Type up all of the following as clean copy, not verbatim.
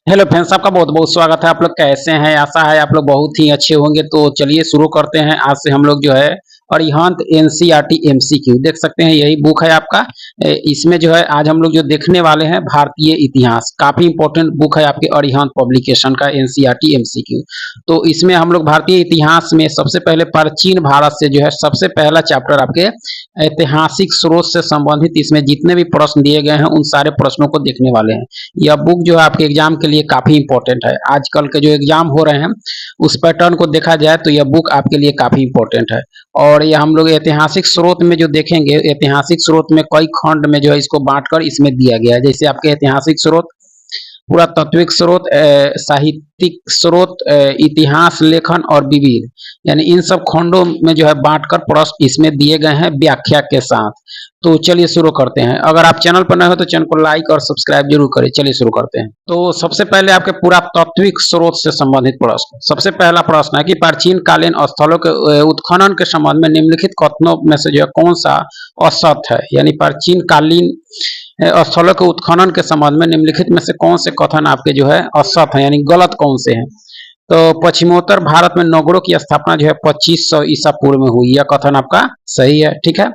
Hello friends, आपका बहुत बहुत स्वागत है। आप लोग कैसे हैं? आशा है आप लोग बहुत ही अच्छे होंगे। तो चलिए शुरू करते हैं। आज से हम लोग जो है अरिहंत एनसीईआरटी एमसीक्यू देख सकते हैं। यही बुक है आपका। इसमें जो है आज हम लोग जो देखने वाले हैं भारतीय इतिहास, काफी इंपॉर्टेंट बुक है आपके अरिहंत पब्लिकेशन का एनसीईआरटी एमसीक्यू। तो इसमें हम लोग भारतीय इतिहास में सबसे पहले प्राचीन भारत से जो है सबसे पहला चैप्टर आपके ऐतिहासिक स्रोत से संबंधित इसमें जितने भी प्रश्न दिए गए हैं उन सारे प्रश्नों को देखने वाले हैं। यह बुक जो है आपके एग्जाम के लिए काफी इंपॉर्टेंट है। आजकल के जो एग्जाम हो रहे हैं उस पैटर्न को देखा जाए तो यह बुक आपके लिए काफी इंपॉर्टेंट है। और ये हम लोग ऐतिहासिक स्रोत में जो देखेंगे, ऐतिहासिक स्रोत में कई खंड में जो है इसको बांटकर इसमें दिया गया है। जैसे आपके ऐतिहासिक स्रोत, पुरातात्विक स्रोत, साहित्यिक स्रोत, इतिहास लेखन और विविध, यानी इन सब खंडों में जो है बांटकर प्रश्न इसमें दिए गए हैं व्याख्या के साथ। तो चलिए शुरू करते हैं। अगर आप चैनल पर नए हो तो चैनल को लाइक और सब्सक्राइब जरूर करें। चलिए शुरू करते हैं। तो सबसे पहले आपके पुरातात्विक स्रोत से संबंधित प्रश्न। सबसे पहला प्रश्न है कि प्राचीन कालीन स्थलों के उत्खनन के संबंध में निम्नलिखित कथनों में से जो है कौन सा असत्य है, यानी प्राचीन कालीन स्थलों के उत्खनन के संबंध में निम्नलिखित में से कौन से कथन आपके जो है असत्य है, यानी गलत कौन से हैं। तो पश्चिमोत्तर भारत में नगरों की स्थापना जो है 2500 ईसा पूर्व में हुई, यह कथन आपका सही है। ठीक है।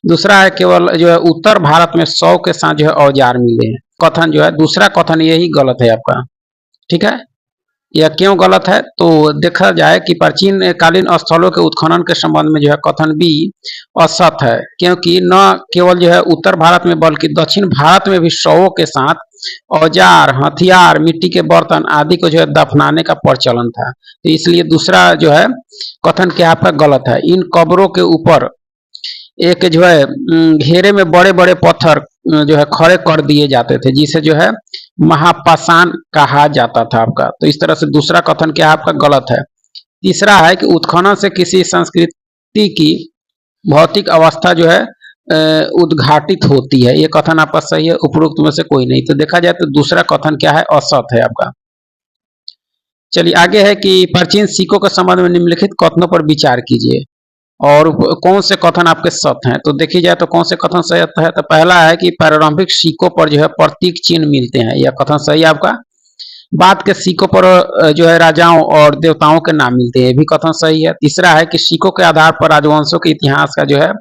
दूसरा है केवल जो है उत्तर भारत में 100 के साथ जो है औजार मिले हैं, कथन जो है दूसरा कथन यही गलत है आपका। ठीक है। यह क्यों गलत है? तो देखा जाए कि प्राचीन कालीन स्थलों के उत्खनन के संबंध में जो है कथन भी असत्य है, क्योंकि न केवल जो है उत्तर भारत में बल्कि दक्षिण भारत में भी शवों के साथ औजार, हथियार, मिट्टी के बर्तन आदि को जो है दफनाने का प्रचलन था। तो इसलिए दूसरा जो है कथन क्या आपका गलत है। इन कब्रों के ऊपर एक जो है घेरे में बड़े बड़े पत्थर जो है खड़े कर दिए जाते थे, जिसे जो है महापाषाण कहा जाता था आपका। तो इस तरह से दूसरा कथन क्या आपका गलत है। तीसरा है कि उत्खनन से किसी संस्कृति की भौतिक अवस्था जो है उद्घाटित होती है, ये कथन आपका सही है। उपरोक्त में से कोई नहीं। तो देखा जाए तो दूसरा कथन क्या है, असत्य है आपका। चलिए आगे है कि प्राचीन सिक्कों के संबंध में निम्नलिखित कथनों पर विचार कीजिए और कौन से कथन आपके सत्य हैं। तो देखी जाए तो कौन से कथन सत्य है। तो पहला है कि प्रारंभिक सिक्कों पर जो है प्रतीक चिन्ह मिलते हैं, यह कथन सही है आपका। बाद के सिक्कों पर जो है राजाओं और देवताओं के नाम मिलते हैं, ये भी कथन सही है। तीसरा है कि सिक्कों के आधार पर राजवंशों के इतिहास का जो है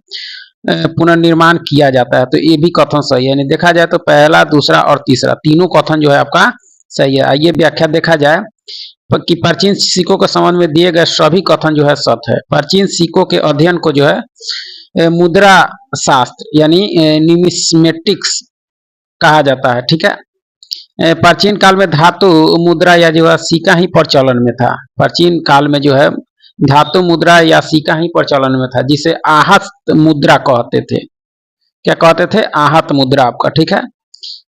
पुनर्निर्माण किया जाता है, तो ये भी कथन सही है। यानी देखा जाए तो पहला, दूसरा और तीसरा तीनों कथन जो है आपका सही है। आइए व्याख्या देखा जाए कि प्राचीन सिक्कों के संबंध में दिए गए सभी कथन जो है सत्य है। प्राचीन सिक्कों के अध्ययन को जो है मुद्रा शास्त्र यानी निमिस्मेटिक्स कहा जाता है। ठीक है। प्राचीन काल में धातु मुद्रा या जो है सिक्का ही प्रचलन में था। प्राचीन काल में जो है धातु मुद्रा या सिक्का ही प्रचलन में था, जिसे आहत मुद्रा कहते थे। क्या कहते थे? आहत मुद्रा आपका। ठीक है।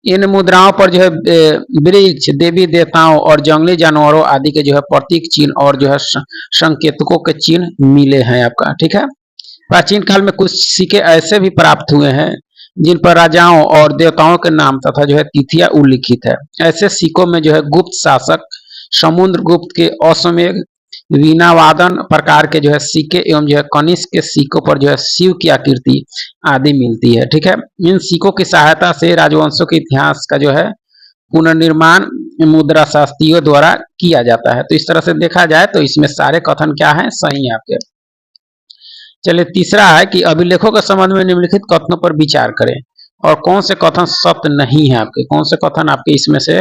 इन मुद्राओं पर जो है वृक्ष, देवी देवताओं और जंगली जानवरों आदि के जो है प्रतीक चिन्ह और जो है संकेतकों के चिन्ह मिले हैं आपका। ठीक है। प्राचीन काल में कुछ सिक्के ऐसे भी प्राप्त हुए हैं जिन पर राजाओं और देवताओं के नाम तथा जो है तिथियां उल्लिखित है। ऐसे सिक्कों में जो है गुप्त शासक समुद्रगुप्त के अश्वमेध, वीणा वादन प्रकार के जो है सिक्के एवं जो है कनिष्क के सिक्कों पर जो है शिव की आकृति आदि मिलती है। ठीक है। इन सिक्कों की सहायता से राजवंशों के इतिहास का जो है पुनर्निर्माण मुद्रा शास्त्रियों द्वारा किया जाता है। तो इस तरह से देखा जाए तो इसमें सारे कथन क्या है, सही है आपके। चलिए तीसरा है कि अभिलेखों के संबंध में निम्नलिखित कथनों पर विचार करें और कौन से कथन सत्य नहीं है आपके, कौन से कथन आपके इसमें से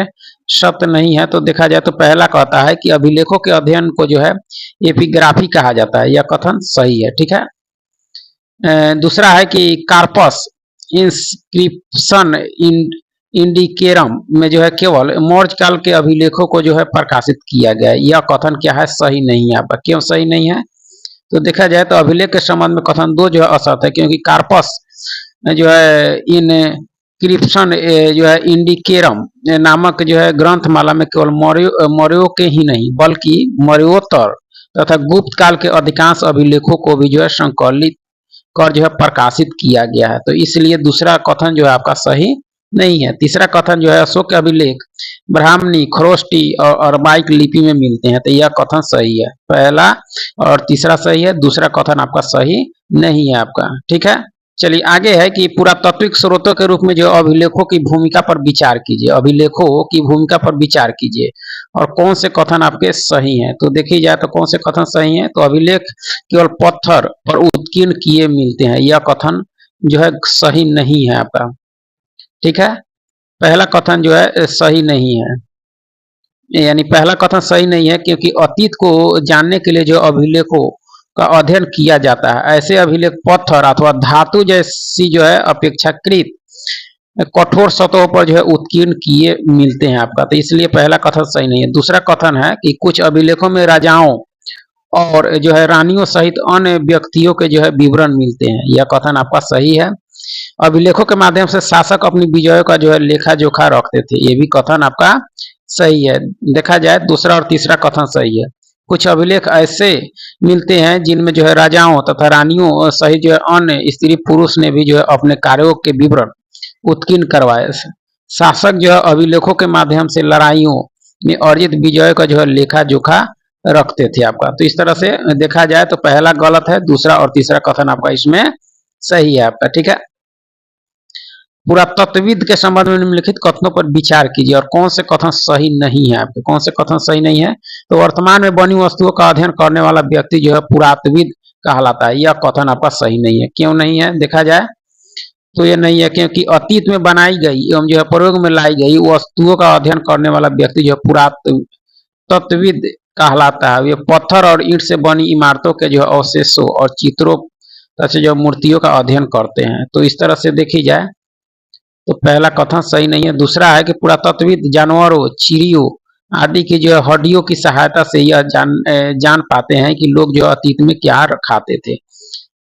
सत्य नहीं है। तो देखा जाए तो पहला कहता है कि अभिलेखों के अध्ययन को जो है एपिग्राफी कहा जाता है, यह कथन सही है। ठीक है। दूसरा है कि कार्पस इंस्क्रिप्शन इंडिकेरम में जो है केवल मौर्य काल के अभिलेखों को जो है प्रकाशित किया गया है, यह कथन क्या है, सही नहीं है आपका। क्यों सही नहीं है? तो देखा जाए तो अभिलेख के संबंध में कथन दो जो है असत्य है, क्योंकि कार्पस जो है इन क्रिप्शन जो है इंडिकेरम नामक जो है ग्रंथमाला में केवल मौर्यों के ही नहीं बल्कि मौर्योत्तर तथा गुप्त काल के अधिकांश अभिलेखों को भी जो है संकलित कर जो है प्रकाशित किया गया है। तो इसलिए दूसरा कथन जो है आपका सही नहीं है। तीसरा कथन जो है अशोक के अभिलेख ब्राह्मणी, खरोष्टी और अरमाइक लिपि में मिलते हैं, तो यह कथन सही है। पहला और तीसरा सही है, दूसरा कथन आपका सही नहीं है आपका। ठीक है। चलिए आगे है कि पुरातात्विक स्रोतों के रूप में जो अभिलेखों की भूमिका पर विचार कीजिए, अभिलेखों की भूमिका पर विचार कीजिए और कौन से कथन आपके सही हैं। तो देखी जाए तो कौन से कथन सही हैं, तो अभिलेख केवल पत्थर पर उत्कीर्ण किए मिलते हैं, यह कथन जो है सही नहीं है आपका। ठीक है, पहला कथन जो है सही नहीं है, यानी पहला कथन सही नहीं है क्योंकि अतीत को जानने के लिए जो अभिलेखों का अध्ययन किया जाता है, ऐसे अभिलेख पत्थर अथवा धातु जैसी जो है अपेक्षाकृत कठोर सतहों पर जो है उत्कीर्ण किए मिलते हैं आपका, तो इसलिए पहला कथन सही नहीं है। दूसरा कथन है कि कुछ अभिलेखों में राजाओं और जो है रानियों सहित अन्य व्यक्तियों के जो है विवरण मिलते हैं, यह कथन आपका सही है। अभिलेखों के माध्यम से शासक अपनी विजयों का जो है लेखा जोखा रखते थे, ये भी कथन आपका सही है। देखा जाए दूसरा और तीसरा कथन सही है। कुछ अभिलेख ऐसे मिलते हैं जिनमें जो है राजाओं तथा रानियों सहित जो है अन्य स्त्री पुरुष ने भी जो है अपने कार्यों के विवरण उत्कीर्ण करवाए। शासक जो है अभिलेखों के माध्यम से लड़ाइयों में अर्जित विजय का जो है लेखा जोखा रखते थे आपका। तो इस तरह से देखा जाए तो पहला गलत है, दूसरा और तीसरा कथन आपका इसमें सही है आपका। ठीक है, पुरातत्वविद के संबंध में निम्नलिखित कथनों पर विचार कीजिए और कौन से कथन सही नहीं है आपके, कौन से कथन सही नहीं है। तो वर्तमान में बनी वस्तुओं का अध्ययन करने वाला व्यक्ति जो है पुरातत्वविद कहलाता है, यह कथन आपका सही नहीं है। क्यों नहीं है, देखा जाए तो ये नहीं है क्योंकि अतीत में बनाई गई एवं जो है प्रयोग में लाई गई वस्तुओं का अध्ययन करने वाला व्यक्ति जो है पुरातत्वविद कहलाता है। ये पत्थर और ईंट से बनी इमारतों के जो अवशेषों और चित्रों तथा जो मूर्तियों का अध्ययन करते हैं। तो इस तरह से देखी जाए तो पहला कथन सही नहीं है। दूसरा है कि पुरातत्वविद जानवरों, चिड़ियों आदि की जो हड्डियों की सहायता से यह जान पाते हैं कि लोग जो अतीत में क्या खाते थे।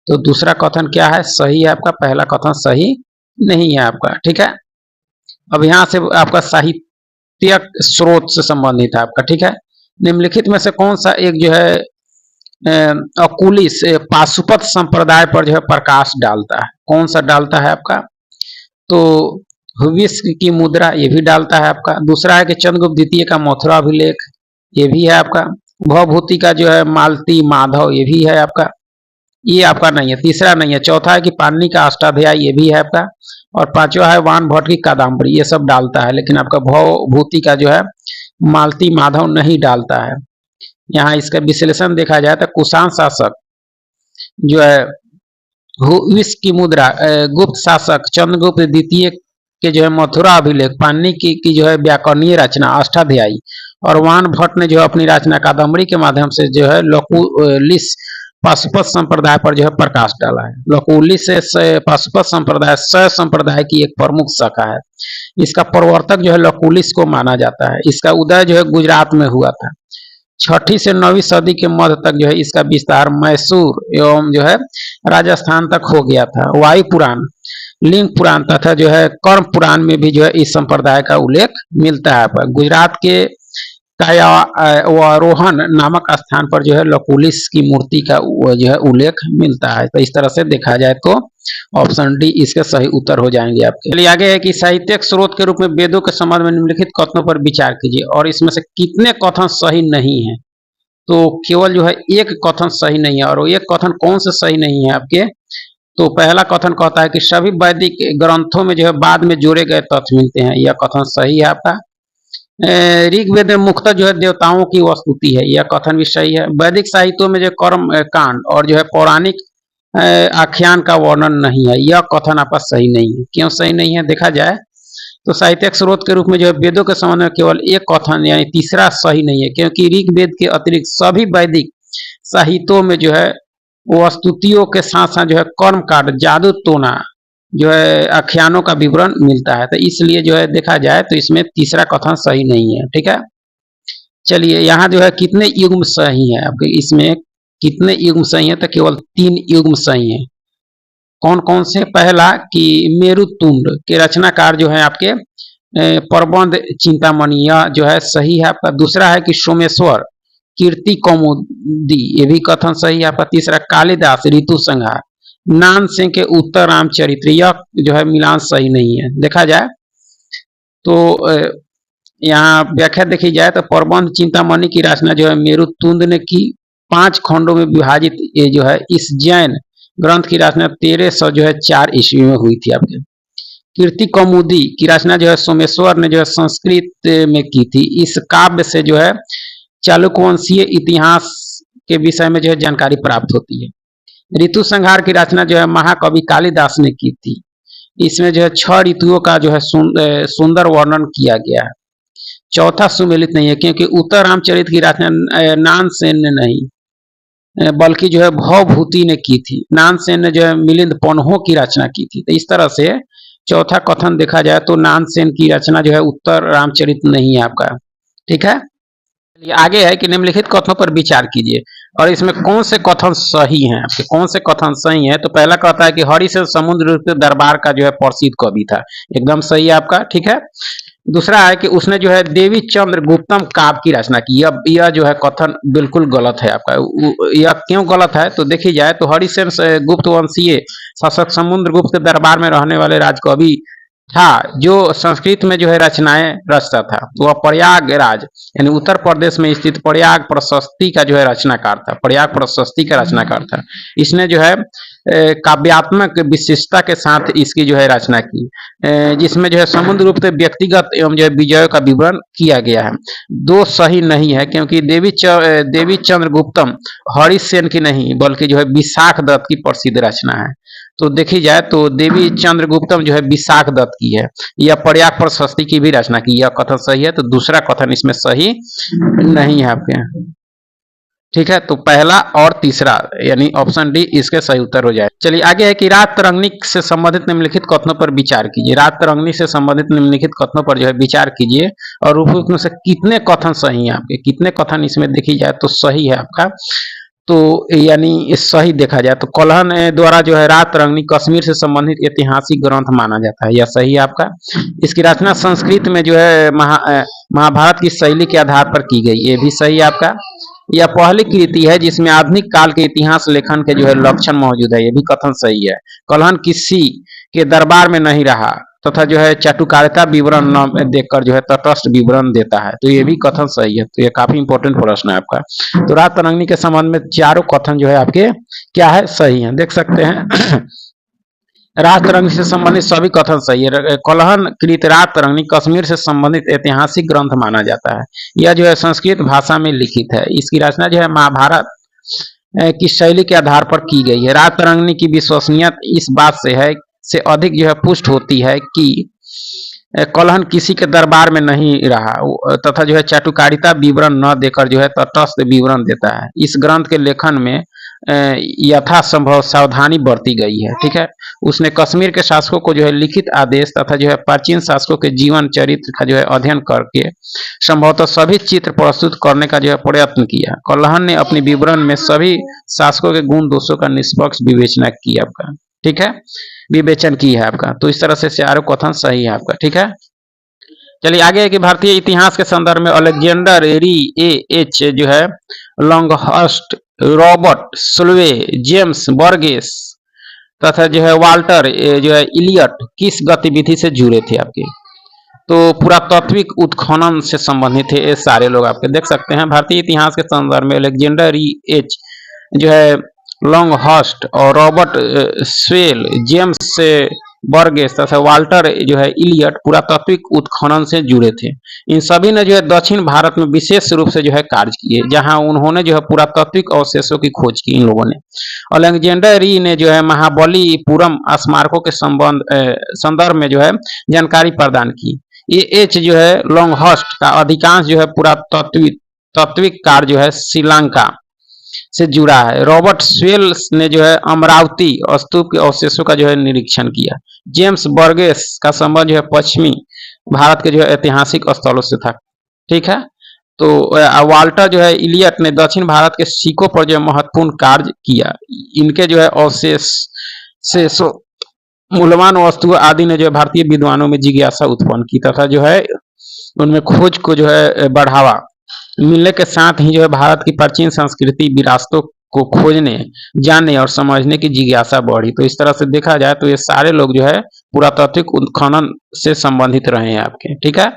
तो दूसरा कथन क्या है, सही है आपका, पहला कथन सही नहीं है आपका। ठीक है, अब यहाँ से आपका साहित्यिक स्रोत से संबंधित है आपका। ठीक है, निम्नलिखित में से कौन सा एक जो है अकुलिस पाशुपत संप्रदाय पर जो है प्रकाश डालता है, कौन सा डालता है आपका, तो हुविस्क की मुद्रा ये भी डालता है आपका। दूसरा है कि चंद्रगुप्त द्वितीय का मथुरा अभिलेख ये भी है आपका। भवभूति का जो है मालती माधव ये भी है आपका, ये आपका नहीं है। तीसरा नहीं है। चौथा है कि पाणिनि का अष्टाध्यायी ये भी है आपका। और पांचवा है वान भट्ट की कादम्बरी, ये सब डालता है, लेकिन आपका भवभूति का जो है मालती माधव नहीं डालता है। यहाँ इसका विश्लेषण देखा जाए तो कुषाण शासक जो है हुविस्क की मुद्रा, गुप्त शासक चंद्रगुप्त द्वितीय के जो है मथुरा अभिलेख, पाणिनि की जो है व्याकरणीय रचना अष्टाध्यायी, और वान भट्ट ने जो है अपनी रचना कादम्बरी के माध्यम से जो है लकुलिस पाशुपत संप्रदाय पर जो है प्रकाश डाला है। लकुलिस से पाशुपत संप्रदाय शैव संप्रदाय की एक प्रमुख शाखा है। इसका प्रवर्तक जो है लकुलिस को माना जाता है। इसका उदय जो है गुजरात में हुआ था। 6ठी से 9वीं सदी के मध्य तक जो है इसका विस्तार मैसूर एवं जो है राजस्थान तक हो गया था। वायु पुराण, लिंग पुराण तथा जो है कर्म पुराण में भी जो है इस संप्रदाय का उल्लेख मिलता है। गुजरात के कायावरोहन नामक स्थान पर जो है लकुलिस की मूर्ति का जो है उल्लेख मिलता है। तो इस तरह से देखा जाए तो ऑप्शन डी इसके सही उत्तर हो जाएंगे आपके। चलिए आगे है कि साहित्यिक स्रोत के रूप में वेदों के संबंध में निम्नलिखित कथनों पर विचार कीजिए और इसमें से कितने कथन सही नहीं है। तो केवल जो है एक कथन सही नहीं है, और एक कथन कौन से सही नहीं है आपके, तो पहला कथन कहता है कि सभी वैदिक ग्रंथों में जो है बाद में जोड़े गए तथ्य मिलते हैं, यह कथन सही है आपका। ऋग्वेद में मुख्यतः जो है देवताओं की वस्तुति है, यह कथन भी सही है। वैदिक साहित्यों में जो कर्म कांड और जो है पौराणिक आख्यान का वर्णन नहीं है, यह कथन आपका सही नहीं है। क्यों सही नहीं है, देखा जाए तो साहित्यिक स्रोत के रूप में जो है वेदों के संबंध में केवल एक कथन यानी तीसरा सही नहीं है, क्योंकि ऋग्वेद के अतिरिक्त सभी वैदिक साहित्यों में जो है वस्तुतियों के साथ साथ जो है कर्म कांड, जादू टोना जो है आख्यानों का विवरण मिलता है। तो इसलिए जो है देखा जाए तो इसमें तीसरा कथन सही नहीं है। ठीक है, चलिए यहाँ जो है कितने युग्म सही है आपके, इसमें कितने युग्म सही है, तो केवल 3 युग्म सही है। कौन कौन से, पहला कि मेरुतुंड के रचनाकार जो है आपके प्रबंध चिंतामणि जो है सही है आपका। दूसरा है कि सोमेश्वर कीर्ति कौमुदी, ये भी कथन सही है आपका। तीसरा कालिदास ऋतु संहार, नान सिंह के उत्तर रामचरित्र, यह जो है मिलान सही नहीं है। देखा जाए तो यहाँ व्याख्या देखी जाए तो प्रबंध चिंतामणि की रचना जो है मेरुतुंड ने की, 5 खंडों में विभाजित ये जो है इस जैन ग्रंथ की रचना 1304 ईस्वी में हुई थी आपके। कीर्ति कौमुदी की रचना जो है सोमेश्वर ने जो है संस्कृत में की थी। इस काव्य से जो है चालुक्यवंशीय इतिहास के विषय में जो है जानकारी प्राप्त होती है। ऋतु संहार की रचना जो है महाकवि कालिदास ने की थी। इसमें जो है 6 ऋतुओं का जो है सुंदर वर्णन किया गया है। चौथा सुमेलित नहीं है, क्योंकि उत्तर रामचरित की रचना नानसेन ने नहीं बल्कि जो है भवभूति ने की थी। नानसेन ने जो है मिलिंद पन्हों की रचना की थी। तो इस तरह से चौथा कथन देखा जाए तो नानसेन की रचना जो है उत्तर रामचरित नहीं है आपका। ठीक है, ये आगे है कि निम्नलिखित कथनों पर विचार कीजिए और इसमें कौन से कथन सही हैं आपके, कौन से कथन सही हैं। तो पहला कहता है कि हरिश्चंद्र समुद्र के दरबार का जो है प्रसिद्ध कवि था, एकदम सही है आपका। ठीक है, दूसरा है कि उसने जो है देवी चंद्रगुप्तम काव्य की रचना की। यह जो है कथन बिल्कुल गलत है आपका। यह क्यों गलत है तो देखी जाए तो हरिश्चंद्र गुप्त वंशीय शासक समुद्रगुप्त के दरबार में रहने वाले राजकवि था, जो संस्कृत में जो है रचनाएं रचता था। वह प्रयागराज यानी उत्तर प्रदेश में स्थित प्रयाग प्रशस्ति का जो है रचनाकार था। प्रयाग प्रशस्ति का रचनाकार था। इसने जो है काव्यात्मक विशिष्टता के साथ इसकी जो है रचना की, जिसमें जो है समुद्रगुप्त व्यक्तिगत एवं जो है विजयों का विवरण किया गया है। दो सही नहीं है, क्योंकि देवी चंद्रगुप्तम हरिसेन की नहीं बल्कि जो है विशाख दत्त की प्रसिद्ध रचना है। तो देखी जाए तो देवी चंद्रगुप्तम जो है विशाख दत्त की है। यह प्रयाग प्रशस्ति की भी रचना की। यह कथन सही है, तो दूसरा कथन इसमें सही नहीं है आपके। ठीक है, तो पहला और तीसरा यानी ऑप्शन डी इसके सही उत्तर हो जाए। चलिए आगे है कि रात तरंगनी से संबंधित निम्नलिखित कथनों पर विचार कीजिए। रात तरंगनी से संबंधित निम्नलिखित कथनों पर जो है विचार कीजिए और उपयुक्त में से कितने कथन सही है आपके, कितने कथन इसमें देखी जाए तो सही है आपका। तो यानी सही देखा जाए तो कलहन द्वारा जो है रात तरंगनी कश्मीर से संबंधित ऐतिहासिक ग्रंथ माना जाता है। यह सही है आपका। इसकी रचना संस्कृत में जो है महाभारत की शैली के आधार पर की गई। ये भी सही है आपका। यह पहली कृति है जिसमें आधुनिक काल के इतिहास लेखन के जो है लक्षण मौजूद है। ये भी कथन सही है। कलहन किसी के दरबार में नहीं रहा तथा जो है चाटुकारिता विवरण न देखकर जो है तटस्थ विवरण देता है। तो ये भी कथन सही है। तो ये काफी इंपॉर्टेंट प्रश्न है आपका। तो रात तरंगनी के संबंध में चारों कथन जो है आपके क्या है, सही है, देख सकते हैं। रात तरंगनी से संबंधित सभी कथन सही है। कलहन कृत रात तरंगनी कश्मीर से संबंधित ऐतिहासिक ग्रंथ माना जाता है। यह जो है संस्कृत भाषा में लिखित है। इसकी रचना जो है महाभारत की शैली के आधार पर की गई है। रात तरंगनी की विश्वसनीयता इस बात से अधिक जो है पुष्ट होती है कि कलहन किसी के दरबार में नहीं रहा तथा जो है चाटुकारिता विवरण न देकर जो है तटस्थ विवरण देता है। इस ग्रंथ के लेखन में यथासंभव सावधानी बरती गई है। ठीक है, उसने कश्मीर के शासकों को जो है लिखित आदेश तथा जो है प्राचीन शासकों के जीवन चरित्र का जो है अध्ययन करके संभवतः सभी चित्र प्रस्तुत करने का जो है प्रयत्न किया। कलहन ने अपने विवरण में सभी शासकों के गुण दोषों का निष्पक्ष विवेचना की आपका। ठीक है, विवेचन की है आपका। तो इस तरह से चारों कथन सही है आपका। ठीक है, चलिए आगे है कि भारतीय इतिहास के संदर्भ में अलेक्जेंडर री एच जो है लॉन्गहर्स्ट, रॉबर्ट सुल्वे, जेम्स बर्गेस तथा जो है वाल्टर जो है इलियट किस गतिविधि से जुड़े थे आपके। तो पुरातात्विक उत्खनन से संबंधित थे ये सारे लोग आपके। देख सकते हैं भारतीय इतिहास के संदर्भ में अलेक्जेंडर री एच जो है लॉन्गहर्स्ट और रॉबर्ट स्वेल, जेम्स बर्गेस तथा वाल्टर जो है इलियट पुरातात्विक उत्खनन से जुड़े थे। इन सभी ने जो है दक्षिण भारत में विशेष रूप से जो है कार्य किए, जहां उन्होंने जो है पुरातात्विक अवशेषों की खोज की इन लोगों ने। अलेक्जेंडर री ने जो है महाबलीपुरम स्मारकों के संदर्भ में जो है जानकारी प्रदान की। ये एच जो है लॉन्गहर्स्ट का अधिकांश जो है पुरातात्विक कार्य जो है श्रीलंका से जुड़ा है। रॉबर्ट स्वेल ने जो है अमरावती स्तूप के अवशेषों का जो है निरीक्षण किया। जेम्स बर्गेस का संबंध जो है पश्चिमी भारत के जो है ऐतिहासिक स्थलों से था। ठीक है, तो वाल्टर जो है इलियट ने दक्षिण भारत के सिक्कों पर जो है महत्वपूर्ण कार्य किया। इनके जो है अवशेष से मूल्यवान वस्तु आदि ने जो है भारतीय विद्वानों में जिज्ञासा उत्पन्न की तथा जो है उनमें खोज को जो है बढ़ावा मिलने के साथ ही जो है भारत की प्राचीन संस्कृति विरासतों को खोजने, जानने और समझने की जिज्ञासा बढ़ी। तो इस तरह से देखा जाए तो ये सारे लोग जो है पुरातात्विक उत्खनन से संबंधित रहे हैं आपके। ठीक है,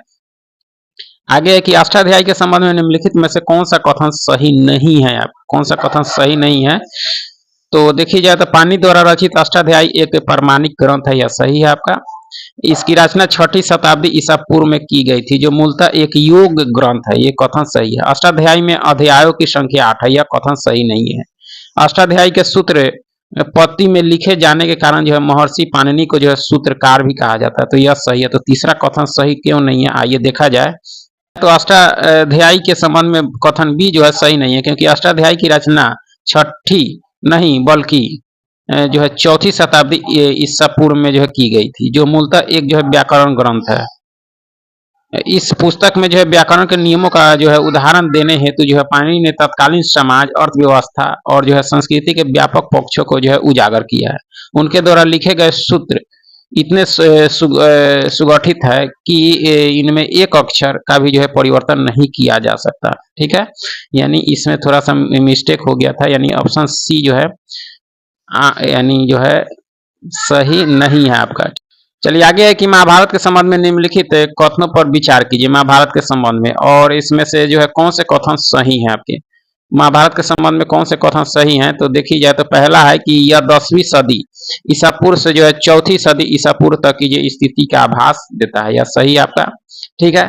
आगे है कि अष्टाध्यायी के संबंध में निम्नलिखित में से कौन सा कथन सही नहीं है आपका, कौन सा कथन सही नहीं है। तो देखी जाए तो पानी द्वारा रचित अष्टाध्यायी एक प्रामाणिक ग्रंथ है, यह सही है आपका। इसकी रचना 6ठी शताब्दी ईसा पूर्व में की गई थी, जो मूलतः एक योग ग्रंथ है, ये कथन सही है। अष्टाध्यायी में अध्यायों की संख्या 8 है, यह कथन सही नहीं है। अष्टाध्यायी के सूत्र पत्ती में लिखे जाने के कारण जो है महर्षि पाणिनि को जो है सूत्रकार भी कहा जाता है, तो यह सही है। तो तीसरा कथन सही क्यों नहीं है, आइए देखा जाए। तो अष्टाध्यायी के संबंध में कथन भी जो है सही नहीं है, क्योंकि अष्टाध्यायी की रचना 6ठी नहीं बल्कि जो है 4ठी शताब्दी ईसा पूर्व में जो है की गई थी, जो मूलतः एक जो है व्याकरण ग्रंथ है। इस पुस्तक में जो है व्याकरण के नियमों का जो है उदाहरण देने हेतु जो है पाणिनि ने तत्कालीन समाज, अर्थव्यवस्था और जो है संस्कृति के व्यापक पक्षों को जो है उजागर किया है। उनके द्वारा लिखे गए सूत्र इतने सुगठित है कि इनमें एक अक्षर का भी जो है परिवर्तन नहीं किया जा सकता। ठीक है, यानी इसमें थोड़ा सा मिस्टेक हो गया था, यानी ऑप्शन सी जो है यानी जो है सही नहीं है आपका। चलिए आगे है कि महाभारत के संबंध में निम्नलिखित कथनों पर विचार कीजिए महाभारत के संबंध में, और इसमें से जो है कौन से कथन सही हैं आपके। महाभारत के संबंध में कौन से कथन सही हैं, तो देखी जाए तो पहला है कि यह 10वीं सदी ईसा पूर्व से जो है 4थी सदी ईसा पूर्व तक की जो स्थिति का आभास देता है, यह सही आपका। ठीक है,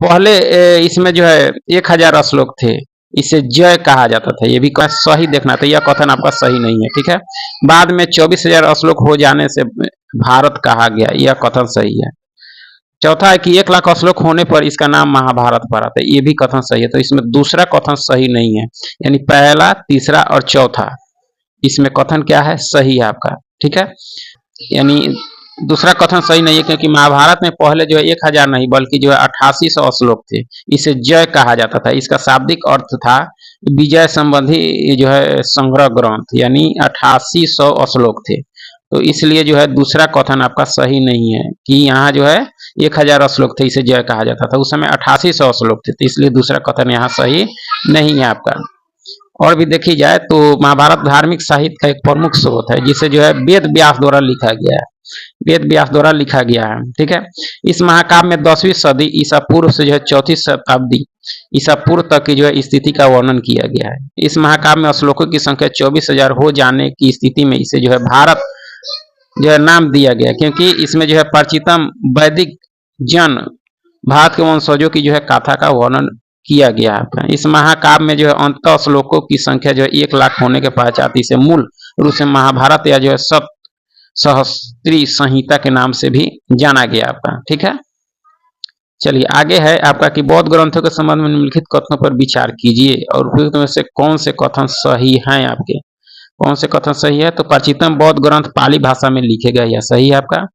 पहले इसमें जो है 1000 श्लोक थे, इसे जय कहा जाता था, ये भी सही देखना था, यह कथन आपका सही नहीं है। ठीक है, बाद में 24,000 श्लोक हो जाने से भारत कहा गया, यह कथन सही है। चौथा है कि 1 लाख श्लोक होने पर इसका नाम महाभारत पड़ा था, ये भी कथन सही है। तो इसमें दूसरा कथन सही नहीं है, यानी पहला, तीसरा और चौथा इसमें कथन क्या है, सही है आपका। ठीक है, यानी दूसरा कथन सही नहीं है, क्योंकि महाभारत में पहले जो है 1000 नहीं बल्कि जो है 8800 श्लोक थे, इसे जय कहा जाता था। इसका शाब्दिक अर्थ था विजय संबंधी जो है संग्रह ग्रंथ, यानी 8800 श्लोक थे। तो इसलिए जो है दूसरा कथन आपका सही नहीं है कि यहाँ जो है 1000 श्लोक थे, इसे जय कहा जाता था। उस समय 8800 श्लोक थे, तो इसलिए दूसरा कथन यहाँ सही नहीं है आपका। और भी देखी जाए तो महाभारत धार्मिक साहित्य का एक प्रमुख स्रोत है, जिसे जो है वेद व्यास द्वारा लिखा गया है, वेद व्यास द्वारा लिखा गया है। ठीक है, इस महाकाव्य में 10वीं सदी ईसा पूर्व से जो है 4थी शताब्दी ईसा पूर्व तक की जो है स्थिति का वर्णन किया गया है। इस महाकाव्य में श्लोकों की संख्या 24,000 हो जाने की स्थिति में इसे जो है भारत जो है नाम दिया गया, क्योंकि इसमें जो है प्राचीनतम वैदिक जन भारत के वंशजों की जो है गाथा का वर्णन किया गया है। इस महाकाव्य में जो है अंत श्लोकों की संख्या जो है 1 लाख होने के पश्चात इसे मूल रूप से महाभारत या जो है सप्त सहस्त्री संहिता के नाम से भी जाना गया आपका। ठीक है, चलिए आगे है आपका कि बौद्ध ग्रंथों के संबंध में निम्नलिखित कथनों पर विचार कीजिए और उपयुक्त में से कौन से कथन सही हैं आपके, कौन से कथन सही है। तो प्राचीनतम बौद्ध ग्रंथ पाली भाषा में लिखे गए, यह सही है आपका।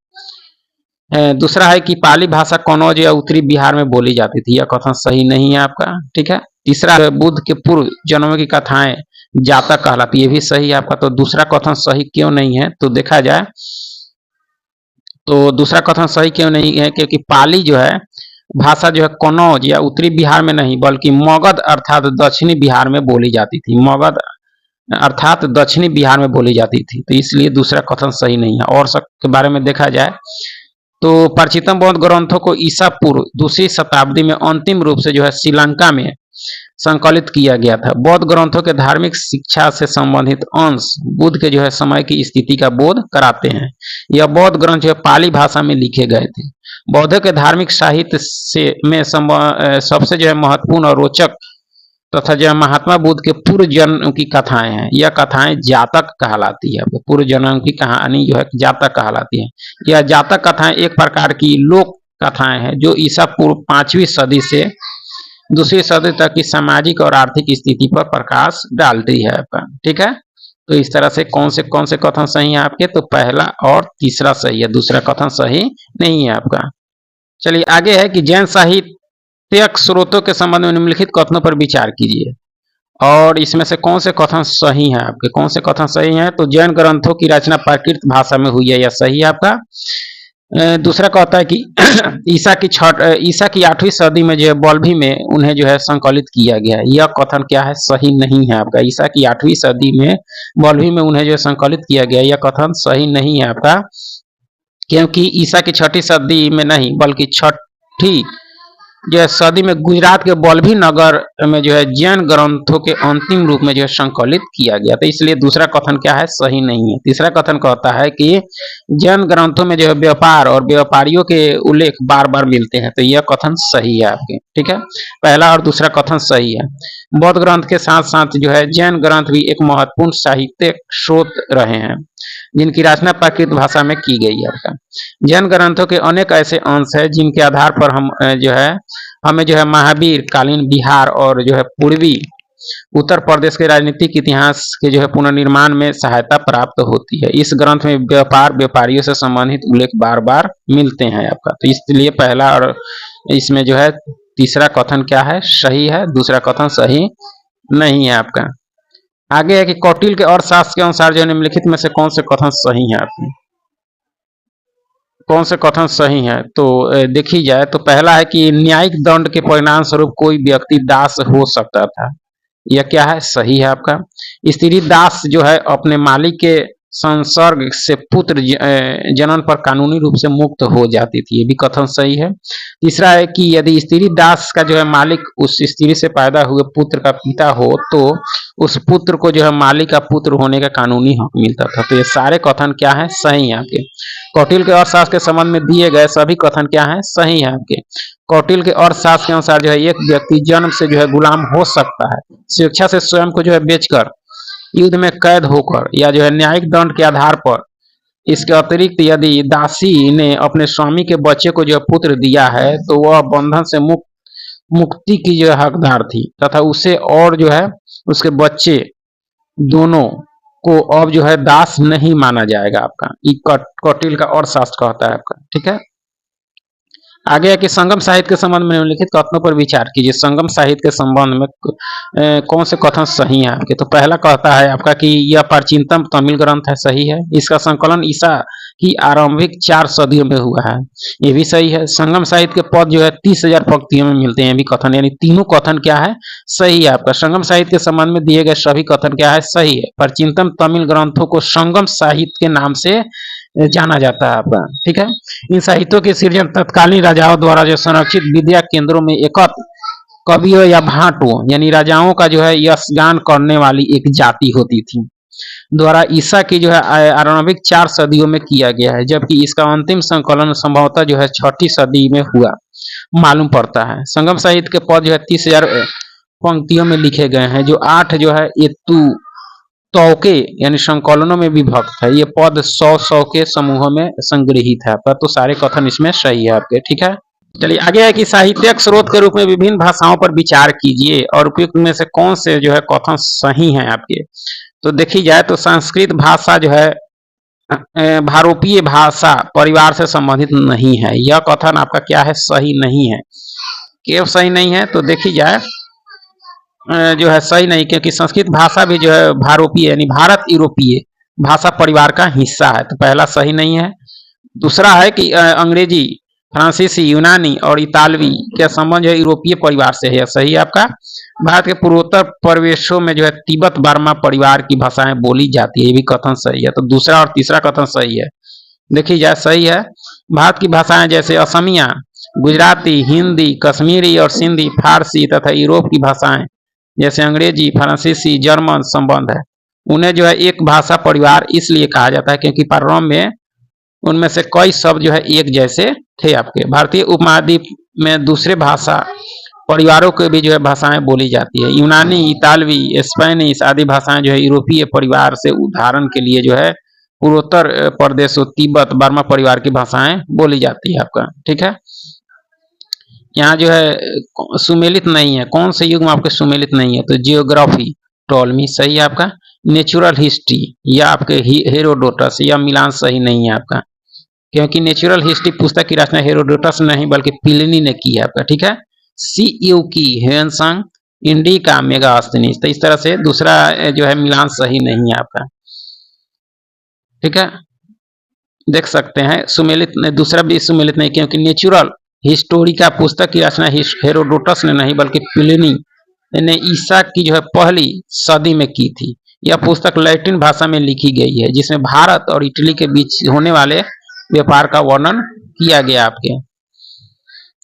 दूसरा है कि पाली भाषा कन्नौज या उत्तरी बिहार में बोली जाती थी, यह कथन सही नहीं है आपका। ठीक है, तीसरा है बुद्ध के पूर्व जन्मों की कथाएं जातक कहलाती, ये भी सही है आपका। तो दूसरा कथन सही क्यों नहीं है, तो देखा जाए तो दूसरा कथन सही क्यों नहीं है, क्योंकि पाली जो है भाषा जो है कन्नौज या उत्तरी बिहार में नहीं बल्कि मगध अर्थात दक्षिणी बिहार में बोली जाती थी, मगध अर्थात दक्षिणी बिहार में बोली जाती थी, तो इसलिए दूसरा कथन सही नहीं है। और सब के बारे में देखा जाए तो प्राचीनतम बौद्ध ग्रंथों को ईसा पूर्व 2री शताब्दी में अंतिम रूप से जो है श्रीलंका में संकलित किया गया था। बौद्ध ग्रंथों के धार्मिक शिक्षा से संबंधित अंश बुद्ध के जो है समय की स्थिति का बोध कराते हैं। यह बौद्ध ग्रंथ जो है पाली भाषा में लिखे गए थे। बौद्धों के धार्मिक साहित्य से में सबसे जो है महत्वपूर्ण और रोचक तथा जो महात्मा बुद्ध के पूर्व जन्म की कथाएं हैं, यह कथाएं जातक कहलाती है। पूर्व जन्म की कहानी जो है जातक कहलाती है। यह जातक कथाएं एक प्रकार की लोक कथाएं हैं जो ईसा पूर्व 5वीं सदी से 2री सदी तक की सामाजिक और आर्थिक स्थिति पर प्रकाश डालती है आपका। ठीक है, तो इस तरह से कौन से कथन सही है आपके, तो पहला और तीसरा सही है, दूसरा कथन सही नहीं है आपका। चलिए आगे है कि जैन साहित्यक स्रोतों के संबंध में निम्नलिखित कथनों पर विचार कीजिए और इसमें से कौन से कथन सही हैं आपके, कौन से कथन सही हैं। तो जैन ग्रंथों की रचना प्राकृत भाषा में हुई है, यह सही है आपका। दूसरा कहता है कि ईसा की 8वीं सदी में जो है बल्भी में उन्हें जो है संकलित किया गया है, यह कथन क्या है, सही नहीं है आपका। ईसा की 8वीं सदी में बल्भी में उन्हें जो है संकलित किया गया, यह कथन सही नहीं है आपका, क्योंकि ईसा की 6ठी सदी में नहीं बल्कि 6ठी जो है सदी में गुजरात के बल्लभी नगर में जो है जैन ग्रंथों के अंतिम रूप में जो है संकलित किया गया। तो इसलिए दूसरा कथन क्या है, सही नहीं है। तीसरा कथन कहता है कि जैन ग्रंथों में जो है व्यापार और व्यापारियों के उल्लेख बार बार मिलते हैं। तो यह कथन सही है आपके, ठीक है। पहला और दूसरा कथन सही है। बौद्ध ग्रंथ के साथ साथ जो है जैन ग्रंथ भी एक महत्वपूर्ण साहित्यिक स्रोत रहे हैं, जिनकी रचना प्राकृत भाषा में की गई है आपका। जैन ग्रंथों के अनेक ऐसे अंश है जिनके आधार पर हम जो है हमें जो है महावीर कालीन बिहार और जो है पूर्वी उत्तर प्रदेश के राजनीतिक इतिहास के जो है पुनर्निर्माण में सहायता प्राप्त होती है। इस ग्रंथ में व्यापार व्यापारियों से संबंधित उल्लेख बार बार मिलते हैं आपका। तो इसलिए पहला और इसमें जो है तीसरा कथन क्या है, सही है। दूसरा कथन सही नहीं है आपका। आगे है कि कौटिल्य के अर्थशास्त्र के अनुसार जो निम्नलिखित में से कौन से कथन सही है आपके, कौन से कथन सही है। तो देखी जाए तो पहला है कि न्यायिक दंड के परिणाम स्वरूप कोई व्यक्ति दास हो सकता था। यह क्या है, सही है आपका। स्त्री दास जो है अपने मालिक के संसर्ग से पुत्र जनन पर कानूनी रूप से मुक्त हो जाती थी। ये भी कथन सही है। तीसरा है कि यदि स्त्री दास का जो है मालिक उस स्त्री से पैदा हुए पुत्र का पिता हो तो उस पुत्र को जो है मालिक का पुत्र होने का कानूनी हक मिलता था। तो ये सारे कथन क्या है, सही है आपके। कौटिल्य के अर्थशास्त्र के संबंध में दिए गए सभी कथन क्या है, सही है आपके। कौटिल्य के अर्थशास्त्र के अनुसार जो है एक व्यक्ति जन्म से जो है गुलाम हो सकता है, स्वेच्छा से स्वयं को जो है बेचकर, युद्ध में कैद होकर या जो है न्यायिक दंड के आधार पर। इसके अतिरिक्त यदि दासी ने अपने स्वामी के बच्चे को जो पुत्र दिया है तो वह बंधन से मुक्ति की जो है हकदार थी तथा उसे और जो है उसके बच्चे दोनों को अब जो है दास नहीं माना जाएगा आपका। कौटिल्य का और शास्त्र कहता है आपका, ठीक है। आगे है कि संगम साहित्य के संबंध में निम्नलिखित कथनों पर विचार कीजिए। संगम साहित्य के संबंध में कौन से कथन सही है आपके। तो पहला कहता है आपका कि यह प्राचीनतम तमिल ग्रंथ है, सही है। इसका संकलन ईसा की आरंभिक 4 सदियों में हुआ है, ये भी सही है। संगम साहित्य के पद जो है 30,000 पंक्तियों में मिलते हैं, ये भी कथन, यानी तीनों कथन क्या है, सही है आपका। संगम साहित्य के संबंध में दिए गए सभी कथन क्या है, सही है। प्राचीनतम तमिल ग्रंथों को संगम साहित्य के नाम से जाना जाता है आपका, ठीक है। इन साहित्यों के सृजन तत्कालीन राजाओं द्वारा जो संरक्षित विद्या केंद्रों में एकत्र कवियों या भाटों यानी राजाओं का जो है यशगान करने वाली एक जाति होती थी द्वारा ईसा की जो है आरंभिक 4 सदियों में किया गया है, जबकि इसका अंतिम संकलन संभवतः जो है 6ठी सदी में हुआ मालूम पड़ता है। संगम साहित्य के पद जो है 30,000 पंक्तियों में लिखे गए हैं, जो 8 जो है एतु तौके यानी संकलनों में विभक्त है। ये पद 100 के समूहों में संग्रहित है आपका। तो सारे कथन इसमें सही है आपके, ठीक है। चलिए आगे है कि साहित्यिक स्रोत के रूप में विभिन्न भाषाओं पर विचार कीजिए और उपयुक्त में से कौन से जो है कथन सही हैं आपके। तो देखी जाए तो संस्कृत भाषा जो है भारोपीय भाषा परिवार से संबंधित नहीं है। यह कथन आपका क्या है, सही नहीं है। क्यों सही नहीं है, तो देखी जाए जो है सही नहीं, क्योंकि संस्कृत भाषा भी जो है भारोपीय यानी भारत यूरोपीय भाषा परिवार का हिस्सा है। तो पहला सही नहीं है। दूसरा है कि अंग्रेजी, फ्रांसीसी, यूनानी और इतालवी के संबंध जो है यूरोपीय परिवार से है, सही है आपका। भारत के पूर्वोत्तर प्रदेशों में जो है तिब्बत बर्मा परिवार की भाषाएं बोली जाती है, ये भी कथन सही है। तो दूसरा और तीसरा कथन सही है, देखी जाए सही है। भारत की भाषाएं जैसे असमिया, गुजराती, हिंदी, कश्मीरी और सिंधी, फारसी तथा यूरोप की भाषाएं जैसे अंग्रेजी, फ्रांसीसी, जर्मन संबंध है। उन्हें जो है एक भाषा परिवार इसलिए कहा जाता है क्योंकि प्रारंभ में उनमें से कई शब्द जो है एक जैसे थे आपके। भारतीय उपमहाद्वीप में दूसरे भाषा परिवारों के भी जो है भाषाएं बोली जाती है। यूनानी, इतालवी, स्पेनिश आदि भाषाएं जो है यूरोपीय परिवार से उदाहरण के लिए जो है पूर्वोत्तर प्रदेश, तिब्बत बर्मा परिवार की भाषाएं बोली जाती है आपका, ठीक है। यहाँ जो है सुमेलित नहीं है, कौन से युग में आपके सुमेलित नहीं है, तो जियोग्राफी टॉलमी सही है आपका। नेचुरल हिस्ट्री या आपके हेरोडोटस या मिलान सही नहीं है आपका, क्योंकि नेचुरल हिस्ट्री पुस्तक की रचना हेरोडोटस नहीं बल्कि प्लिनी ने की है आपका, ठीक है। सी यू की ह्वेनसांग, इंडिका मेगास्थनीज। तो इस तरह से दूसरा जो है मिलान सही नहीं है आपका, ठीक है। देख सकते हैं सुमेलित, दूसरा भी सुमेलित नहीं, क्योंकि नेचुरल हिस्टोरिका पुस्तक की रचना हेरोडोटस ने नहीं बल्कि प्लिनी ने ईसा की जो है पहली सदी में की थी। यह पुस्तक लैटिन भाषा में लिखी गई है, जिसमें भारत और इटली के बीच होने वाले व्यापार का वर्णन किया गया आपके।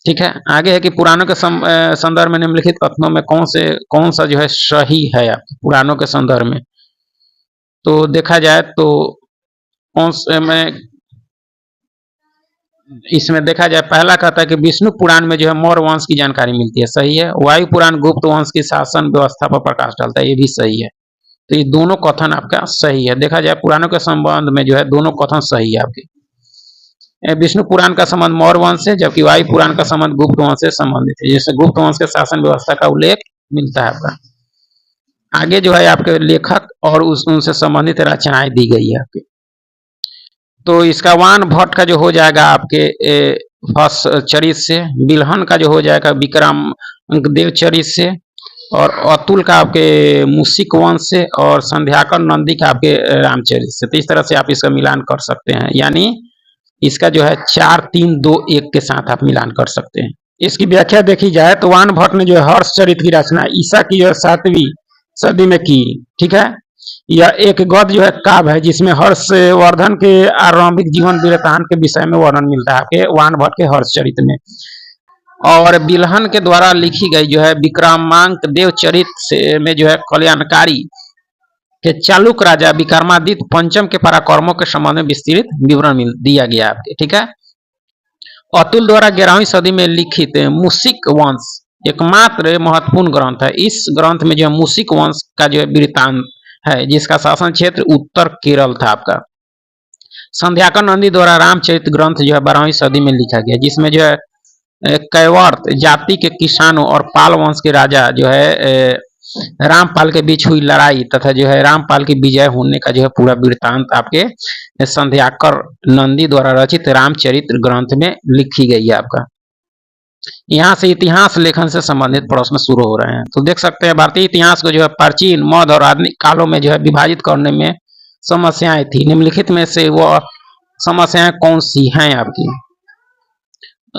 ठीक है। आगे है कि पुराणों के संदर्भ में निम्नलिखित कथनों में कौन सा जो है सही है आपके पुराणों के संदर्भ में। तो देखा जाए तो कौन से में इसमें देखा जाए, पहला कहता है कि विष्णु पुराण में जो है मौर्य वंश की जानकारी मिलती है, सही है। वायु पुराण गुप्त वंश की शासन व्यवस्था पर प्रकाश डालता है, ये भी सही है। तो ये दोनों कथन आपका सही है। देखा जाए पुराणों के संबंध में जो है दोनों कथन सही है आपके। विष्णु पुराण का संबंध मौर्य वंश से, जबकि वायु पुराण का संबंध गुप्त वंश से संबंधित है, जिससे गुप्त वंश के शासन व्यवस्था का उल्लेख मिलता है आपका। आगे जो है आपके लेखक और उनसे संबंधित रचनाएं दी गई है आपके। तो इसका वान भट्ट का जो हो जाएगा आपके चरित से, बिल्हन का जो हो जाएगा विक्रम देव चरित से, और अतुल का आपके मूसिक वंश से, और संध्याकर नंदी का आपके रामचरित से। तो इस तरह से आप इसका मिलान कर सकते हैं, यानी इसका जो है 4 3 2 1 के साथ आप मिलान कर सकते हैं। इसकी व्याख्या देखी जाए तो वान भट्ट ने जो है हर्षचरित की रचना ईसा की 7वीं सदी में की, ठीक है। यह एक गद्य जो है काव्य है जिसमें हर्षवर्धन के आरंभिक जीवन वृत्तांत के विषय में वर्णन मिलता है आपके वान भट्ट के हर्षचरित में। और बिल्हन के द्वारा लिखी गई जो है विक्रमांक देव चरित से में जो है कल्याणकारी के चालुक राजा विक्रमादित्य पंचम के पराक्रमों के संबंध में विस्तृत विवरण दिया गया आपके, ठीक है। अतुल द्वारा 11वीं सदी में लिखित मूसिक वंश एकमात्र महत्वपूर्ण ग्रंथ है। इस ग्रंथ में जो है मूसिक वंश का जो है वृत्तांत है, जिसका शासन क्षेत्र उत्तर केरल था आपका। संध्याकर नंदी द्वारा रामचरित ग्रंथ जो है 12वीं सदी में लिखा गया, जिसमें जो है कैवर्त जाति के किसानों और पाल वंश के राजा जो है रामपाल के बीच हुई लड़ाई तथा जो है रामपाल की विजय होने का जो है पूरा वृत्तांत आपके संध्याकर नंदी द्वारा रचित रामचरित ग्रंथ में लिखी गई है आपका। यहाँ से इतिहास लेखन से संबंधित प्रश्न शुरू हो रहे हैं। तो देख सकते हैं भारतीय इतिहास को जो है प्राचीन, मध्य और आधुनिक कालों में जो है विभाजित करने में समस्याएं थी। निम्नलिखित में से वो समस्याएं कौन सी हैं आपकी।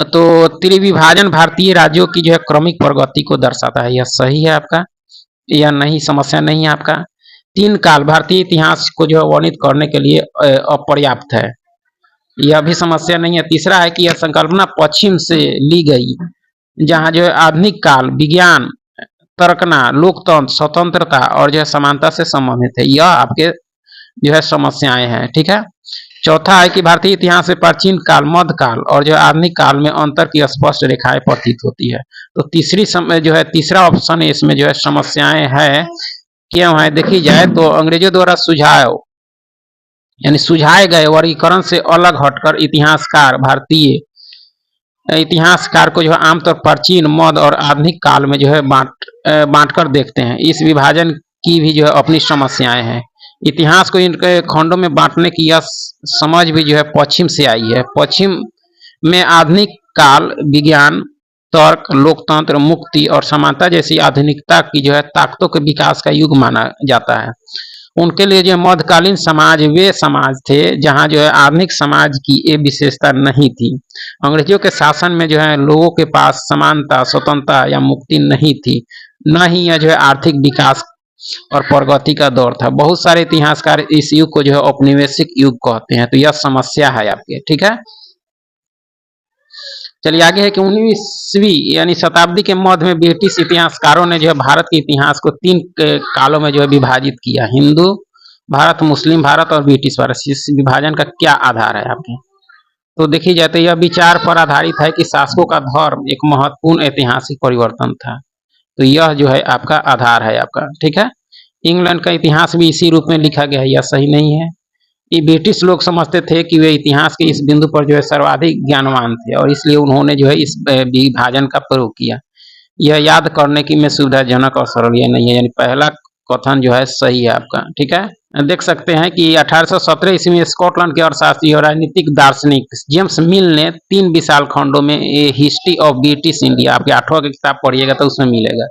तो त्रिविभाजन भारतीय राज्यों की जो है क्रमिक प्रगति को दर्शाता है, यह सही है आपका। यह नहीं, समस्या नहीं है आपका। 3 काल भारतीय इतिहास को जो है वर्णित करने के लिए अपर्याप्त है, यह भी समस्या नहीं है। तीसरा है कि यह संकल्पना पश्चिम से ली गई, जहां जो है आधुनिक काल विज्ञान, तर्कना, लोकतंत्र, स्वतंत्रता और जो है समानता से संबंधित है, यह आपके जो है समस्याएं हैं, ठीक है। चौथा है कि भारतीय इतिहास में प्राचीन काल, मध्य काल और जो आधुनिक काल में अंतर की स्पष्ट रेखाएं प्रतीत होती है। तो तीसरा ऑप्शन है इसमें जो है समस्याएं है, क्यों है देखी जाए तो अंग्रेजों द्वारा सुझाए गए वर्गीकरण से अलग हटकर इतिहासकार भारतीय इतिहासकार को जो है आमतौर प्राचीन, मध्य और आधुनिक काल में जो है बांट कर देखते हैं। इस विभाजन की भी जो है अपनी समस्याएं हैं। इतिहास को इनके खंडों में बांटने की यह समझ भी जो है पश्चिम से आई है। पश्चिम में आधुनिक काल विज्ञान, तर्क, लोकतंत्र, मुक्ति और समानता जैसी आधुनिकता की जो है ताकतों के विकास का युग माना जाता है। उनके लिए जो मध्यकालीन समाज वे समाज थे जहां जो है आधुनिक समाज की ये विशेषता नहीं थी। अंग्रेजों के शासन में जो है लोगों के पास समानता, स्वतंत्रता या मुक्ति नहीं थी, न ही यह जो है आर्थिक विकास और प्रगति का दौर था। बहुत सारे इतिहासकार इस युग को जो है औपनिवेशिक युग कहते हैं। तो यह समस्या है आपके, ठीक है। चलिए आगे है कि 19वीं यानी शताब्दी के मध्य में ब्रिटिश इतिहासकारों ने जो है भारत के इतिहास को 3 कालों में जो है विभाजित किया, हिंदू भारत, मुस्लिम भारत और ब्रिटिश भारत। इस विभाजन का क्या आधार है आपके। तो देखी जाए तो यह विचार पर आधारित है कि शासकों का धर्म एक महत्वपूर्ण ऐतिहासिक परिवर्तन था। तो यह जो है आपका आधार है आपका, ठीक है। इंग्लैंड का इतिहास भी इसी रूप में लिखा गया है, यह सही नहीं है। ये ब्रिटिश लोग समझते थे कि वे इतिहास के इस बिंदु पर जो है सर्वाधिक ज्ञानवान थे और इसलिए उन्होंने जो है इस विभाजन का प्रयोग किया। यह याद करने की में सुविधाजनक और सरल यह नहीं है, यानी पहला कथन जो है सही है आपका, ठीक है। देख सकते हैं कि 1817 ईस्वी में स्कॉटलैंड के अर्थशास्त्री और राजनीतिक दार्शनिक जेम्स मिल ने 3 विशाल खंडों में ए हिस्ट्री ऑफ ब्रिटिश इंडिया, आपके 8वां की किताब पढ़िएगा तो उसमें मिलेगा,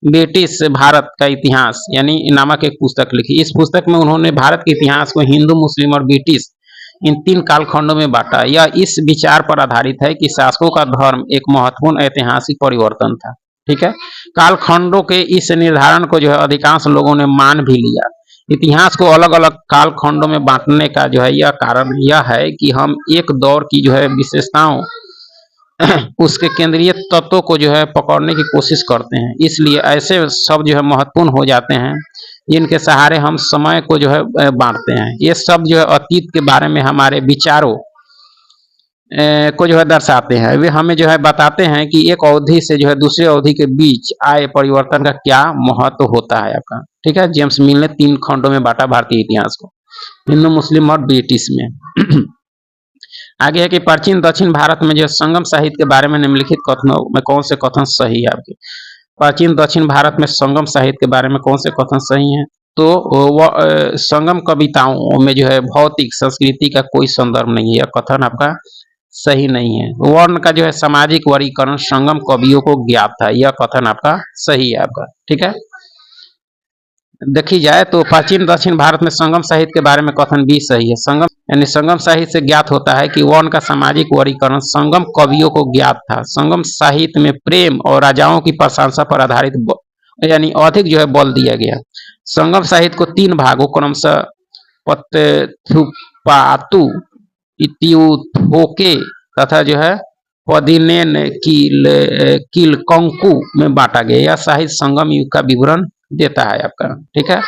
ब्रिटिश भारत का इतिहास यानी नामक एक पुस्तक लिखी। इस पुस्तक में उन्होंने भारत के इतिहास को हिंदू, मुस्लिम और ब्रिटिश इन 3 कालखंडों में बांटा। यह इस विचार पर आधारित है कि शासकों का धर्म एक महत्वपूर्ण ऐतिहासिक परिवर्तन था, ठीक है। कालखंडों के इस निर्धारण को जो है अधिकांश लोगों ने मान भी लिया। इतिहास को अलग अलग कालखंडों में बांटने का जो है यह कारण यह है कि हम एक दौर की जो है विशेषताओं उसके केंद्रीय तत्वों को जो है पकड़ने की कोशिश करते हैं। इसलिए ऐसे शब्द जो है महत्वपूर्ण हो जाते हैं, जिनके सहारे हम समय को जो है बांटते हैं। ये शब्द जो है अतीत के बारे में हमारे विचारों को जो है दर्शाते हैं। वे हमें जो है बताते हैं कि एक अवधि से जो है दूसरी अवधि के बीच आए परिवर्तन का क्या महत्व होता है आपका। ठीक है, जेम्स मिल ने 3 खंडों में बांटा भारतीय इतिहास को, हिंदू, मुस्लिम और ब्रिटिश में। आगे है कि प्राचीन दक्षिण भारत में जो संगम साहित्य के बारे में निम्नलिखित कथनों में कौन से कथन सही है आपके। प्राचीन दक्षिण भारत में संगम साहित्य के बारे में कौन से कथन सही हैं। तो वह संगम कविताओं में जो है भौतिक संस्कृति का कोई संदर्भ नहीं है, यह कथन आपका सही नहीं है। वर्ण का जो है सामाजिक वर्गीकरण संगम कवियों को ज्ञात था, यह कथन आपका सही है आपका। ठीक है, देखी जाए तो प्राचीन दक्षिण भारत में संगम साहित्य के बारे में कथन भी सही है। संगम यानी संगम साहित्य से ज्ञात होता है कि वर्ण का सामाजिक वर्गीकरण संगम कवियों को ज्ञात था। संगम साहित्य में प्रेम और राजाओं की प्रशंसा पर आधारित यानी अधिक जो है बल दिया गया। संगम साहित्य को 3 भागों क्रमशः पत्थुपातु, इत्युथोके तथा जो है पदिनेन किलकंकु में बांटा गया। यह साहित्य संगम युग का विवरण देता है आपका। ठीक है,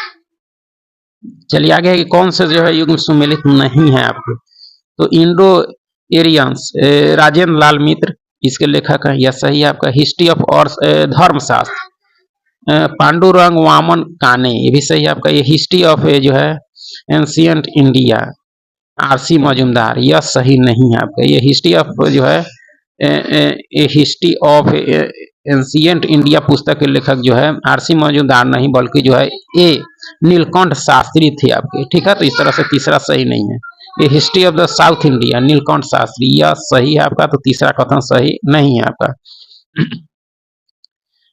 चलिए आगे है कि कौन से जो है युग में सुमेलित नहीं है आपके। तो इंडो एरियंस, राजेंद्र लाल मित्र इसके लेखक है, यह सही है आपका। हिस्ट्री ऑफ और धर्मशास्त्र, पांडुरंग वामन काने, ये भी सही है आपका। ये हिस्ट्री ऑफ जो है एंशिएंट इंडिया, आरसी मजुमदार, यह सही नहीं है आपका। ये हिस्ट्री ऑफ जो है हिस्ट्री ऑफ एंशिएंट इंडिया पुस्तक के लेखक जो है आरसी मजुमदार नहीं बल्कि जो है ए नीलकंठ शास्त्री थे आपके। ठीक है, तो इस तरह से तीसरा सही नहीं है। ये history of the south India, Neelkanth Shastri, यह सही है आपका। तो तीसरा कथन सही नहीं है आपका।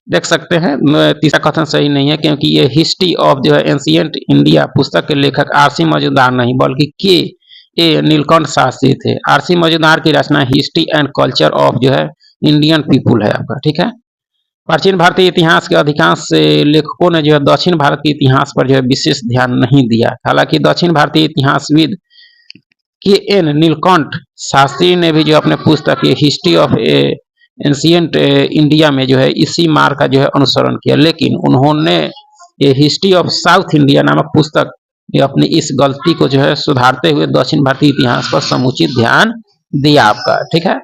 देख सकते हैं तीसरा कथन सही नहीं है, क्योंकि ये हिस्ट्री ऑफ जो है एंशिएंट इंडिया पुस्तक के लेखक आरसी मजुमदार नहीं बल्कि के ए नीलकंठ शास्त्री थे। आरसी मजुमदार की रचना हिस्ट्री एंड कल्चर ऑफ जो है इंडियन पीपुल है आपका। ठीक है, प्राचीन भारतीय इतिहास के अधिकांश लेखकों ने जो है दक्षिण भारत के इतिहास पर जो है विशेष ध्यान नहीं दिया। हालांकि दक्षिण भारतीय इतिहासविद के एन नीलकंठ शास्त्री ने भी जो अपने पुस्तक हिस्ट्री ऑफ एंशिएंट इंडिया में जो है इसी मार्ग का जो है अनुसरण किया, लेकिन उन्होंने ये हिस्ट्री ऑफ साउथ इंडिया नामक पुस्तक ये अपनी इस गलती को जो है सुधारते हुए दक्षिण भारतीय इतिहास पर समुचित ध्यान दिया आपका। ठीक है,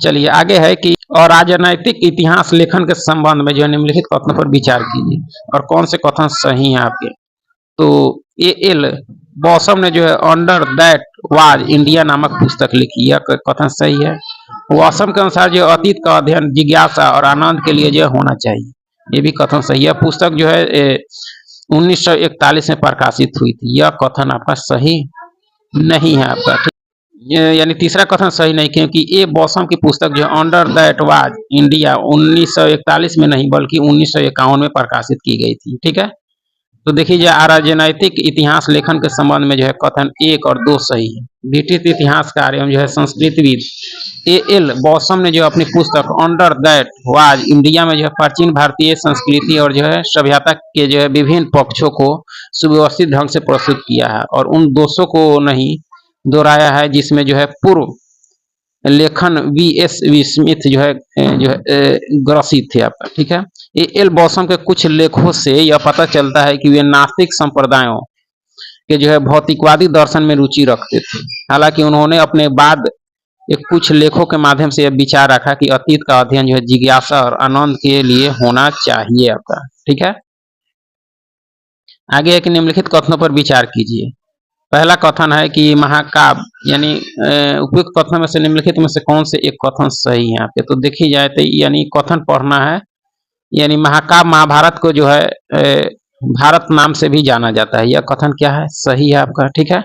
चलिए आगे है कि और राजनैतिक इतिहास लेखन के संबंध में जो है निम्नलिखित कथनों पर विचार कीजिए और कौन से कथन सही हैं आपके। तो ए एल बॉसम ने जो है अंडर दैट वाज इंडिया नामक पुस्तक लिखी, यह कथन सही है। बॉसम के अनुसार जो अतीत का अध्ययन जिज्ञासा और आनंद के लिए जो होना चाहिए, ये भी कथन सही है। पुस्तक जो है 1941 में प्रकाशित हुई थी, यह कथन आपका सही नहीं है आपका। यानी तीसरा कथन सही नहीं, क्योंकि ए बॉसम की पुस्तक जो अंडर दैट वाज इंडिया 1941 में नहीं बल्कि 1951 में प्रकाशित की गई थी। ठीक है, तो देखिए राजनैतिक इतिहास लेखन के संबंध में जो है कथन 1 और 2 सही है। ब्रिटिश इतिहासकार एवं जो है संस्कृतविद ए एल बॉसम ने जो अपनी पुस्तक अंडर दैट वाज इंडिया में जो है प्राचीन भारतीय संस्कृति और जो है सभ्यता के जो है विभिन्न पक्षों को सुव्यवस्थित ढंग से प्रस्तुत किया है और उन दोषों को नहीं दोहराया है जिसमें जो है पूर्व लेखन वी स्मिथ जो है ग्रसित थे आपका। ठीक है, ए एल बॉसम के कुछ लेखों से यह पता चलता है कि वे नास्तिक संप्रदायों के जो है भौतिकवादी दर्शन में रुचि रखते थे। हालांकि उन्होंने अपने बाद कुछ लेखों के माध्यम से यह विचार रखा कि अतीत का अध्ययन जो है जिज्ञासा और आनंद के लिए होना चाहिए आपका। ठीक है, आगे एक निम्नलिखित कथनों पर विचार कीजिए। पहला कथन है कि महाकाव्य यानी उपयुक्त कथनों में से निम्नलिखित में से कौन से एक कथन सही है आपके। तो देखी जाए तो यानी कथन पढ़ना है, यानी महाकाव्य महाभारत को जो है भारत नाम से भी जाना जाता है, यह कथन क्या है, सही है आपका। ठीक है,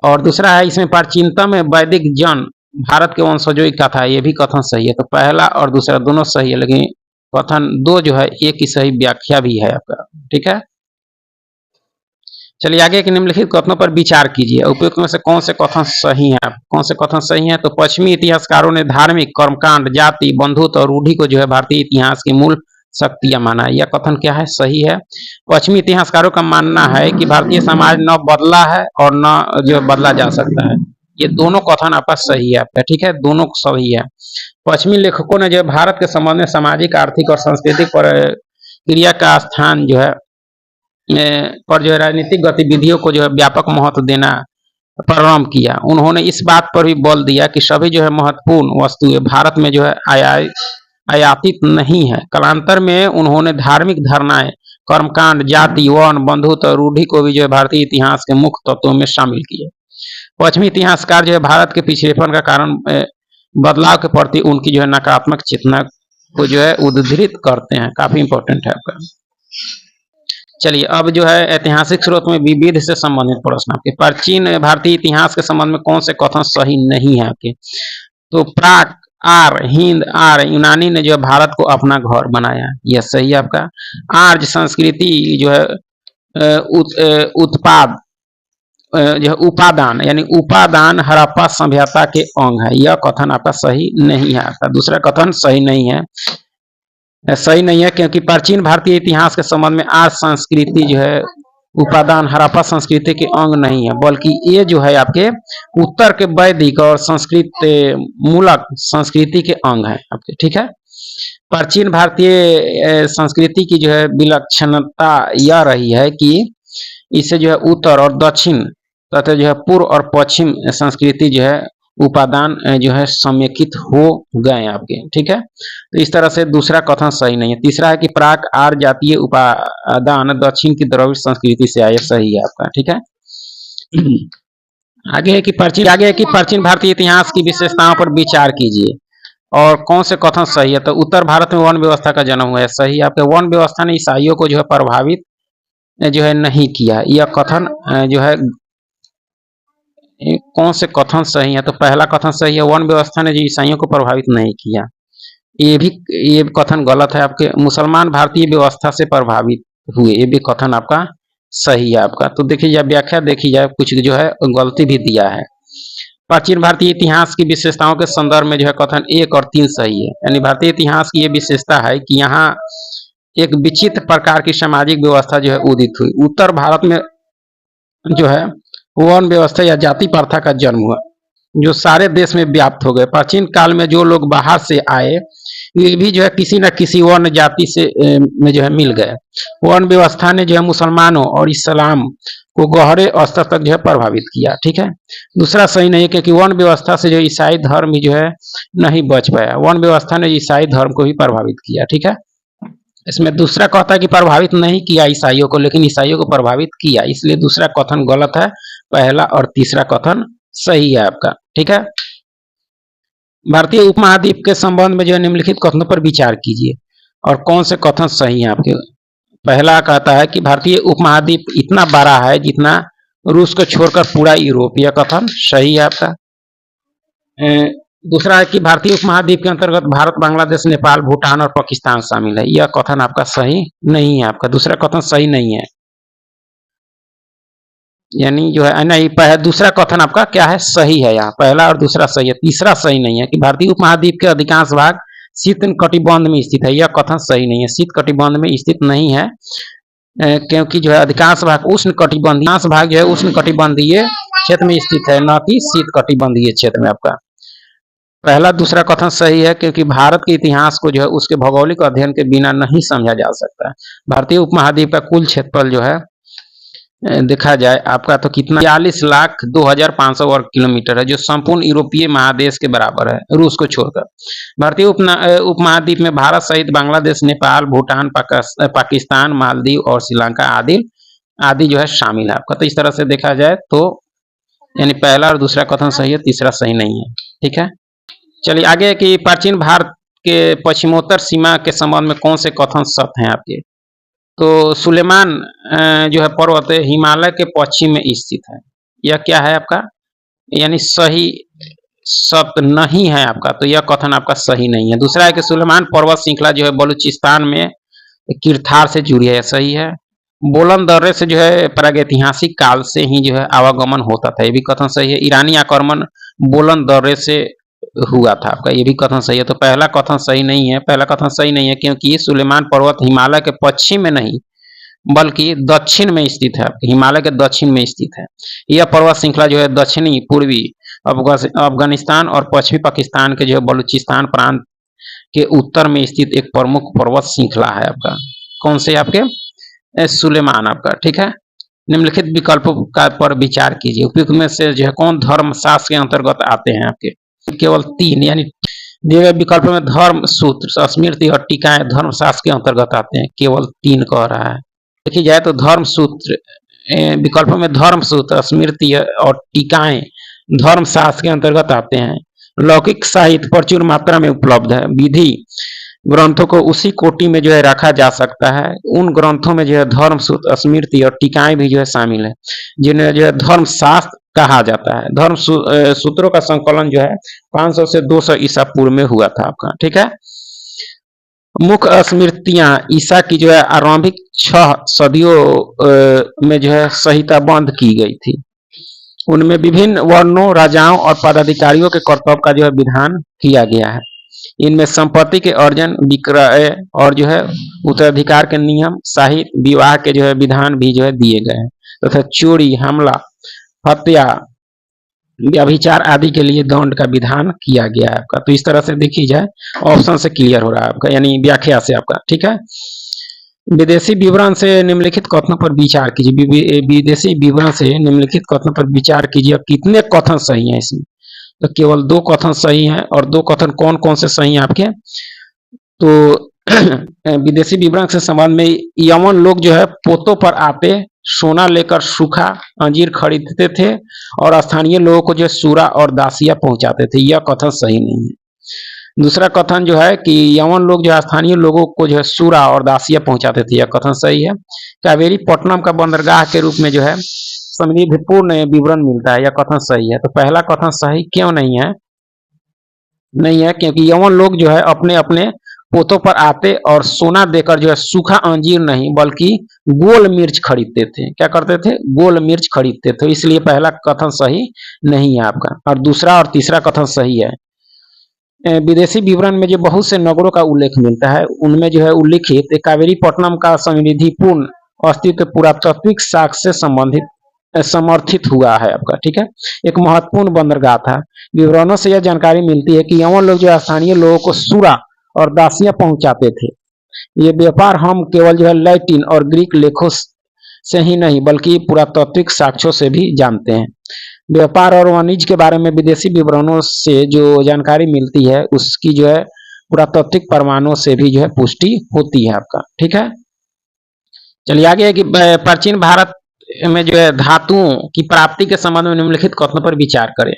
और दूसरा है इसमें प्राचीनतम वैदिक जन भारत के वंशजों की कथा, यह भी कथन सही है। तो पहला और दूसरा दोनों सही है, लेकिन कथन 2 जो है एक ही सही व्याख्या भी है आपका। ठीक है, चलिए आगे के निम्नलिखित कथनों पर विचार कीजिए, उपयुक्त में से कौन से कथन सही हैं। कौन से कथन सही हैं। तो पश्चिमी इतिहासकारों ने धार्मिक कर्मकांड, जाति, बंधुत्व और रूढ़ि को जो है भारतीय इतिहास की मूल शक्तियां माना है, यह कथन क्या है, सही है। पश्चिमी इतिहासकारों का मानना है कि भारतीय समाज न बदला है और न जो बदला जा सकता है। ये दोनों कथन आपका सही है आपका, ठीक है, दोनों सही है। पश्चिमी लेखकों ने जो भारत के संबंध में सामाजिक, आर्थिक और सांस्कृतिक क्रिया का स्थान जो है पर जो है राजनीतिक गतिविधियों को जो है व्यापक महत्व देना प्रारंभ किया। उन्होंने इस बात पर भी बल दिया कि सभी जो है महत्वपूर्ण वस्तुएं भारत में जो है आयातित नहीं है। कालांतर में उन्होंने धार्मिक धारणाएं, कर्मकांड, जाति, वर्ण, बंधुत्व और रूढ़ि को भी जो है भारतीय इतिहास के मुख्य तत्वों में शामिल किए। पश्चिमी इतिहासकार जो है भारत के पिछड़ेपन का कारण बदलाव के प्रति उनकी जो है नकारात्मक चेतना को जो है उद्धृत करते हैं। काफी इंपॉर्टेंट है आपका। चलिए अब जो है ऐतिहासिक स्रोत में विविध से संबंधित प्रश्न आपके। प्राचीन भारतीय इतिहास के संबंध में कौन से कथन सही नहीं है आपके? तो प्राक, आर्य, हिंद, आर्य, यूनानी ने जो है भारत को अपना घर बनाया, यह सही है आपका। आर्य संस्कृति जो है उत्पाद जो उपादान यानी उपादान हड़प्पा सभ्यता के अंग है, यह कथन आपका सही नहीं है आपका। दूसरा कथन सही नहीं है, सही नहीं है क्योंकि प्राचीन भारतीय इतिहास के संबंध में आर्य संस्कृति जो है उपादान हड़प्पा संस्कृति के अंग नहीं है, बल्कि ये जो है आपके उत्तर के वैदिक और संस्कृत मूलक संस्कृति के अंग है आपके, ठीक है। प्राचीन भारतीय संस्कृति की जो है विलक्षणता यह रही है कि इसे जो है उत्तर और दक्षिण तथा जो है पूर्व और पश्चिम संस्कृति जो है उपादान जो है समेकित हो गए आपके, ठीक है। तो इस तरह से दूसरा कथन सही नहीं है। तीसरा है कि प्राक आर्य जातीय उपादान दक्षिण की द्रविड़ संस्कृति से आए, सही है आपका, ठीक है। आगे है कि प्राचीन भारतीय इतिहास की विशेषताओं पर विचार कीजिए और कौन से कथन सही है। तो उत्तर भारत में वर्ण व्यवस्था का जन्म हुआ है, सही है आपके। वर्ण व्यवस्था ने ईसाइयों को जो है प्रभावित जो है नहीं किया, यह कथन जो है कौन से कथन सही है। तो पहला कथन सही है, वर्ण व्यवस्था ने जो ईसाइयों को प्रभावित नहीं किया, ये कथन गलत है आपके। मुसलमान भारतीय व्यवस्था से प्रभावित हुए, ये भी कथन आपका सही है आपका। तो देखिए या व्याख्या देखी जाए, कुछ जो है गलती भी दिया है। प्राचीन भारतीय इतिहास की विशेषताओं के संदर्भ में जो है कथन 1 और 3 सही है, यानी भारतीय इतिहास की ये विशेषता है कि यहाँ एक विचित्र प्रकार की सामाजिक व्यवस्था जो है उदित हुई। उत्तर भारत में जो है वर्ण व्यवस्था या जाति प्रथा का जन्म हुआ, जो सारे देश में व्याप्त हो गए। प्राचीन काल में जो लोग बाहर से आए वे भी जो है किसी न किसी वर्ण जाति से में जो है मिल गए। वर्ण व्यवस्था ने जो है मुसलमानों और इस्लाम को गहरे स्तर तक जो है प्रभावित किया, ठीक है। दूसरा सही नहीं है क्योंकि वर्ण व्यवस्था से जो ईसाई धर्म जो है नहीं बच पाया, वर्ण व्यवस्था ने ईसाई धर्म को भी प्रभावित किया, ठीक है। इसमें दूसरा कहता है कि प्रभावित नहीं किया ईसाइयों को, लेकिन ईसाइयों को प्रभावित किया, इसलिए दूसरा कथन गलत है। पहला और तीसरा कथन सही है आपका, ठीक है। भारतीय उपमहाद्वीप के संबंध में जो है निम्नलिखित कथनों पर विचार कीजिए और कौन से कथन सही है आपके। पहला कहता है कि भारतीय उपमहाद्वीप इतना बड़ा है जितना रूस को छोड़कर पूरा यूरोप, यह कथन सही है आपका। दूसरा है कि भारतीय उपमहाद्वीप के अंतर्गत भारत, बांग्लादेश, नेपाल, भूटान और पाकिस्तान शामिल है, यह कथन आपका सही नहीं है आपका। दूसरा कथन सही नहीं है, यानी जो है नहीं, दूसरा कथन आपका क्या है, सही है। यहाँ पहला और दूसरा सही है, तीसरा सही नहीं है कि भारतीय उपमहाद्वीप के अधिकांश भाग शीत कटिबंध में स्थित है, यह कथन सही नहीं है। शीत कटिबंध में स्थित नहीं है क्योंकि जो है अधिकांश भाग उष्ण कटिबंधीय भाग जो है उष्ण कटिबंधीय क्षेत्र में स्थित है, न कि शीत कटिबंधीय क्षेत्र में आपका। पहला दूसरा कथन सही है क्योंकि भारत के इतिहास को जो है उसके भौगोलिक अध्ययन के बिना नहीं समझा जा सकता। भारतीय उपमहाद्वीप का कुल क्षेत्रफल जो है देखा जाए आपका तो कितना 42,02,500 वर्ग किलोमीटर है, जो संपूर्ण यूरोपीय महादेश के बराबर है रूस को छोड़कर। भारतीय उपमहाद्वीप में भारत सहित बांग्लादेश, नेपाल, भूटान, पाकिस्तान, मालदीव और श्रीलंका आदि जो है शामिल है आपका। तो इस तरह से देखा जाए तो यानी पहला और दूसरा कथन सही है, तीसरा सही नहीं है, ठीक है। चलिए आगे कि प्राचीन भारत के पश्चिमोत्तर सीमा के संबंध में कौन से कथन सत्य हैं आपके। तो सुलेमान जो है पर्वत हिमालय के पश्चिम में स्थित है, यह क्या है आपका, यानी सही सत्य नहीं है आपका। तो यह कथन आपका सही नहीं है। दूसरा है कि सुलेमान पर्वत श्रृंखला जो है बलूचिस्तान में किरथार से जुड़ी है, सही है। बोलन दर्रे से जो है प्रागैतिहासिक काल से ही जो है आवागमन होता था, ये भी कथन सही है। ईरानी आक्रमण बोलन दर्रे से हुआ था आपका, ये भी कथन सही है। तो पहला कथन सही नहीं है, पहला कथन सही नहीं है क्योंकि सुलेमान पर्वत हिमालय के पश्चिम में नहीं बल्कि दक्षिण में स्थित है, हिमालय के दक्षिण में स्थित है। यह पर्वत श्रृंखला जो है दक्षिणी पूर्वी अफगानिस्तान और पश्चिमी पाकिस्तान के जो है बलूचिस्तान प्रांत के उत्तर में स्थित एक प्रमुख पर्वत श्रृंखला है आपका। कौन से आपके सुलेमान आपका, ठीक है। निम्नलिखित विकल्पों का पर विचार कीजिए, उपयुक्त में से जो है कौन धर्मशास्त्र के अंतर्गत आते हैं आपके। केवल 3 यानी दिए गए विकल्पों में धर्म सूत्र, स्मृति और टीकाएं धर्मशास्त्र के अंतर्गत आते हैं, केवल 3 कह रहा है। देखी जाए तो धर्म सूत्र विकल्पों में धर्म सूत्र, स्मृति और टीकाएं धर्मशास्त्र के अंतर्गत आते हैं। लौकिक साहित्य प्रचुर मात्रा में उपलब्ध है, विधि ग्रंथों को उसी कोटि में जो है रखा जा सकता है। उन ग्रंथों में जो है धर्म सूत्र, स्मृति और टीकाएं भी जो है शामिल है, जिन्हें जो है धर्मशास्त्र कहा जाता है। धर्म सूत्रों का संकलन जो है 500 से 200 ईसा पूर्व में हुआ था आपका, ठीक है। मुख्य स्मृतियां ईसा की जो है आरंभिक 6 सदियों में जो है संहिताबद्ध की गई थी। उनमें विभिन्न वर्णों, राजाओं और पदाधिकारियों के कर्तव्य का जो है विधान किया गया है। इनमें संपत्ति के अर्जन, विक्रय और जो है उत्तराधिकार के नियम, साहित्य, विवाह के जो है विधान भी जो है दिए गए हैं तथा चोरी, हमला, हत्या, व्यभिचार आदि के लिए दंड का विधान किया गया है आपका। तो इस तरह से देखी जाए ऑप्शन से क्लियर हो रहा है आपका, यानी व्याख्या से आपका, ठीक है। विदेशी विवरण से निम्नलिखित कथनों पर विचार कीजिए। विदेशी विवरण से निम्नलिखित कथनों पर विचार कीजिए। कितने कथन सही हैं इसमें, तो केवल 2 कथन सही हैं। और 2 कथन कौन कौन से सही हैं आपके, तो विदेशी विवरण से संबंध में यमन लोग जो है पोतों पर आते सोना लेकर सूखा अंजीर खरीदते थे और स्थानीय लोगों को जो सूरा और दासिया पहुंचाते थे, यह कथन सही नहीं है। दूसरा कथन जो है कि यमन लोग जो स्थानीय लोगों को जो है सूरा और दासिया पहुंचाते थे, यह कथन सही है। कावेरी पट्टनम का बंदरगाह के रूप में जो है समृद्धिपूर्ण विवरण मिलता है, यह कथन सही है। तो पहला कथन सही क्यों नहीं है, क्योंकि यमन लोग जो है अपने अपने पोतों पर आते और सोना देकर जो है सूखा अंजीर नहीं बल्कि गोल मिर्च खरीदते थे। क्या करते थे, गोल मिर्च खरीदते थे, इसलिए पहला कथन सही नहीं है आपका। और दूसरा और तीसरा कथन सही है। विदेशी विवरण में जो बहुत से नगरों का उल्लेख मिलता है, उनमें जो है उल्लिखित कावेरी पट्टनम का समृद्धिपूर्ण अस्तित्व पुरातात्विक साक्ष्य से समर्थित हुआ है आपका, ठीक है। एक महत्वपूर्ण बंदरगाह था। विवरणों से यह जानकारी मिलती है कि यमन लोग जो स्थानीय लोगों को सूरा और दासियां पहुंचाते थे। ये व्यापार हम केवल जो है लैटिन और ग्रीक लेखों से ही नहीं बल्कि पुरातात्विक साक्ष्यों से भी जानते हैं। व्यापार और वाणिज्य के बारे में विदेशी विवरणों से जो जानकारी मिलती है उसकी जो है पुरातात्विक प्रमाणों से भी जो है पुष्टि होती है आपका, ठीक है। चलिए आगे है कि प्राचीन भारत में जो है धातुओं की प्राप्ति के संबंध में निम्नलिखित कथनों पर विचार करें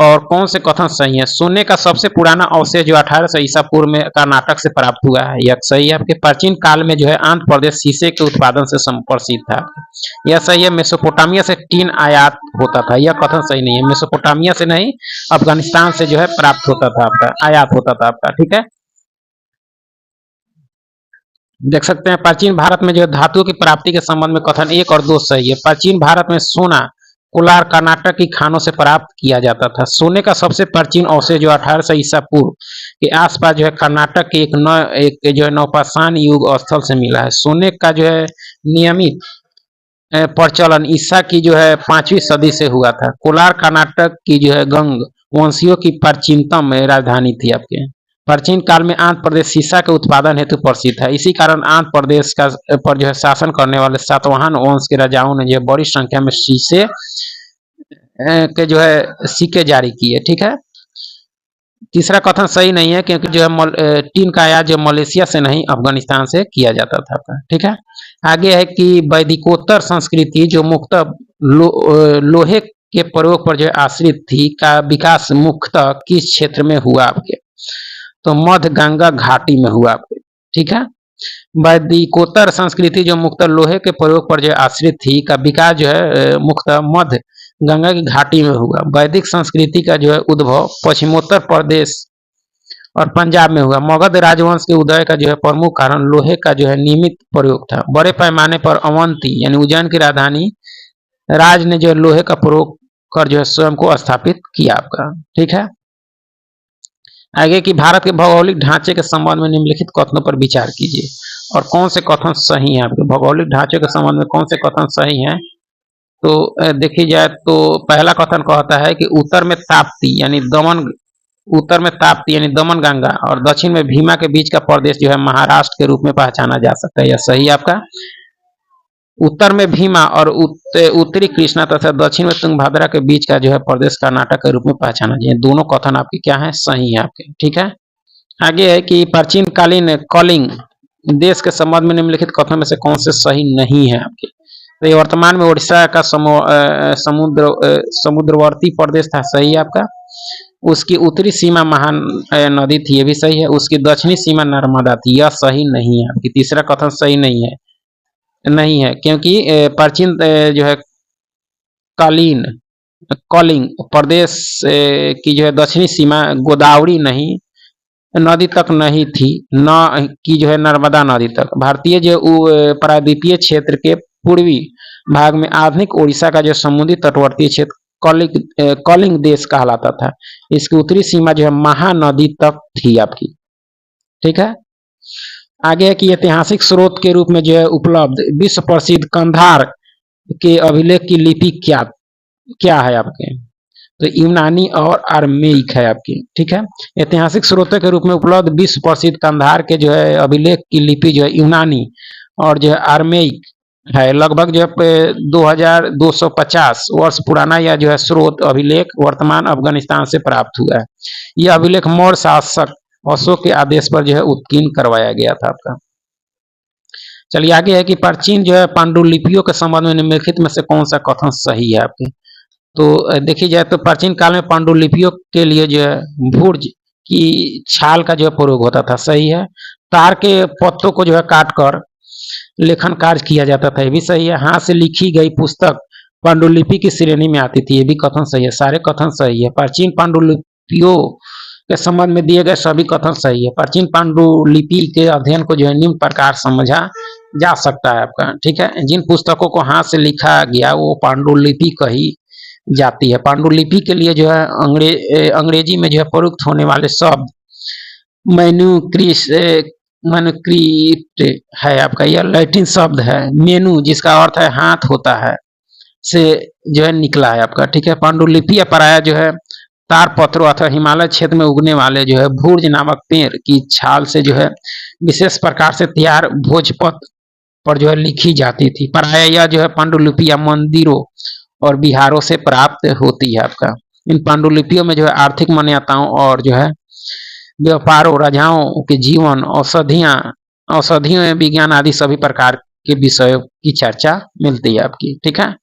और कौन से कथन सही है। सोने का सबसे पुराना अवशेष जो 1800 ईसा पूर्व में कर्नाटक से प्राप्त हुआ है, यह सही है। आपके प्राचीन काल में जो है आंध्र प्रदेश शीशे के उत्पादन से प्रसिद्ध था, यह सही है। मेसोपोटामिया से टीन आयात होता था, यह कथन सही नहीं है। मेसोपोटामिया से नहीं, अफगानिस्तान से जो है प्राप्त होता था आपका, आयात होता था आपका, ठीक है। देख सकते हैं प्राचीन भारत में जो धातुओं की प्राप्ति के संबंध में कथन 1 और 2 सही है। प्राचीन भारत में सोना कोलार कर्नाटक की खानों से प्राप्त किया जाता था। सोने का सबसे प्राचीन अवशेष जो 1800 ईसा पूर्व के आसपास जो है कर्नाटक के एक जो है नवपाषाण युग स्थल से मिला है। सोने का जो है नियमित प्रचलन ईसा की जो है 5वीं सदी से हुआ था। कोलार कर्नाटक की जो है गंग वंशियों की प्राचीनतम राजधानी थी आपके। प्राचीन काल में आंध्र प्रदेश सीसा के उत्पादन हेतु प्रसिद्ध है। इसी कारण आंध्र प्रदेश का पर जो है शासन करने वाले सातवाहन वंश के राजाओं ने जो है बड़ी संख्या में शीशे के जो है सिक्के जारी किए, ठीक है। तीसरा कथन सही नहीं है क्योंकि जो है टीन का आयात जो मलेशिया से नहीं अफगानिस्तान से किया जाता था, ठीक है। आगे है कि वैदिकोत्तर संस्कृति जो मुख्यतः लोहे के प्रयोग पर जो आश्रित थी का विकास मुख्यतः किस क्षेत्र में हुआ आपके, तो मध्य गंगा घाटी में हुआ आपके, ठीक है। वैदिकोत्तर संस्कृति जो मुख्यतः लोहे के प्रयोग पर जो आश्रित थी का विकास जो है मुख्यतः मध्य गंगा की घाटी में हुआ। वैदिक संस्कृति का जो है उद्भव पश्चिमोत्तर प्रदेश और पंजाब में हुआ। मगध राजवंश के उदय का जो है प्रमुख कारण लोहे का जो है नियमित प्रयोग था। बड़े पैमाने पर अवंती यानी उज्जैन की राजधानी राज ने जो है लोहे का प्रयोग कर जो है स्वयं को स्थापित किया आपका, ठीक है। आगे कि भारत के भौगोलिक ढांचे के संबंध में निम्नलिखित कथनों पर विचार कीजिए और कौन से कथन सही हैं आपके। भौगोलिक ढांचे के संबंध में कौन से कथन सही हैं तो देखी जाए तो पहला कथन कहता है कि उत्तर में ताप्ती यानी दमन, उत्तर में ताप्ती यानी दमन गंगा और दक्षिण में भीमा के बीच का प्रदेश जो है महाराष्ट्र के रूप में पहचाना जा सकता है। यह सही है आपका। उत्तर में भीमा और उत्तरी कृष्णा तथा दक्षिण में तुंगभद्रा के बीच का जो है प्रदेश कर्नाटक के रूप में पहचाना जाए। दोनों कथन आपके क्या है, सही है आपके। ठीक है, आगे है कि प्राचीन कालीन कलिंग देश के संबंध में निम्नलिखित कथनों में से कौन से सही नहीं है आपके। तो ये वर्तमान में उड़ीसा का समुद्रवर्ती प्रदेश था, सही है आपका। उसकी उत्तरी सीमा महान नदी थी, ये भी सही है। उसकी दक्षिणी सीमा नर्मदा थी, यह सही नहीं है आपकी। तीसरा कथन सही नहीं है, नहीं है क्योंकि प्राचीन जो है कालीन कलिंग प्रदेश की जो है दक्षिणी सीमा गोदावरी नहीं नदी तक नहीं थी, न कि जो है नर्मदा नदी तक। भारतीय जो प्रायद्वीपीय क्षेत्र के पूर्वी भाग में आधुनिक ओडिशा का जो समुद्री तटवर्ती क्षेत्र कलिंग देश कहलाता था। इसकी उत्तरी सीमा जो है महानदी तक थी आपकी। ठीक है, आगे है कि ऐतिहासिक स्रोत के रूप में जो है उपलब्ध विश्व प्रसिद्ध कंधार के अभिलेख की लिपि क्या क्या है आपके। तो यूनानी और आर्मेइक है आपकी। ठीक है, ऐतिहासिक स्रोतों के रूप में उपलब्ध विश्व प्रसिद्ध कंधार के जो है अभिलेख की लिपि जो है यूनानी और जो है आर्मेइक है। लगभग जो है 2250 वर्ष पुराना यह जो है स्रोत अभिलेख वर्तमान अफगानिस्तान से प्राप्त हुआ है। यह अभिलेख मौर्य शासक अशोक के आदेश पर जो है उत्कीर्ण करवाया गया था आपका। चलिए आगे है कि प्राचीन जो है पांडुलिपियों के संबंध में निम्नलिखित में से कौन सा कथन सही है आपके। तो देखी जाए तो प्राचीन काल में पांडुलिपियों के लिए जो है भूर्ज की छाल का जो है प्रयोग होता था, सही है। तार के पत्तों को जो है काटकर लेखन कार्य किया जाता था, ये भी सही है। हाथ से लिखी गई पुस्तक पांडुलिपि की श्रेणी में आती थी, ये भी कथन सही है। सारे कथन सही है। प्राचीन पांडुलिपियों के संबंध में दिए गए सभी कथन सही है। प्राचीन पांडुलिपि के अध्ययन को जो है निम्न प्रकार समझा जा सकता है आपका। ठीक है, जिन पुस्तकों को हाथ से लिखा गया वो पांडुलिपि कही जाती है। पांडुलिपि के लिए जो है अंग्रेजी में जो है प्रयुक्त होने वाले शब्द मैन्युस्क्रिप्ट है आपका। यह लैटिन शब्द है मेनू, जिसका अर्थ है हाथ होता है, से जो है निकला है आपका। ठीक है, पांडुलिपि या प्राय जो है तार पत्रों अथवा हिमालय क्षेत्र में उगने वाले जो है भूर्ज नामक पेड़ की छाल से जो है विशेष प्रकार से तैयार भोजपत्र पर जो है लिखी जाती थी। प्राय यह जो है पांडुलिपि या मंदिरों और बिहारों से प्राप्त होती है आपका। इन पांडुलिपियों में जो है आर्थिक मान्यताओं और जो है व्यापारों, राजाओं के जीवन, औषधियों विज्ञान आदि सभी प्रकार के विषयों की चर्चा मिलती है आपकी। ठीक है,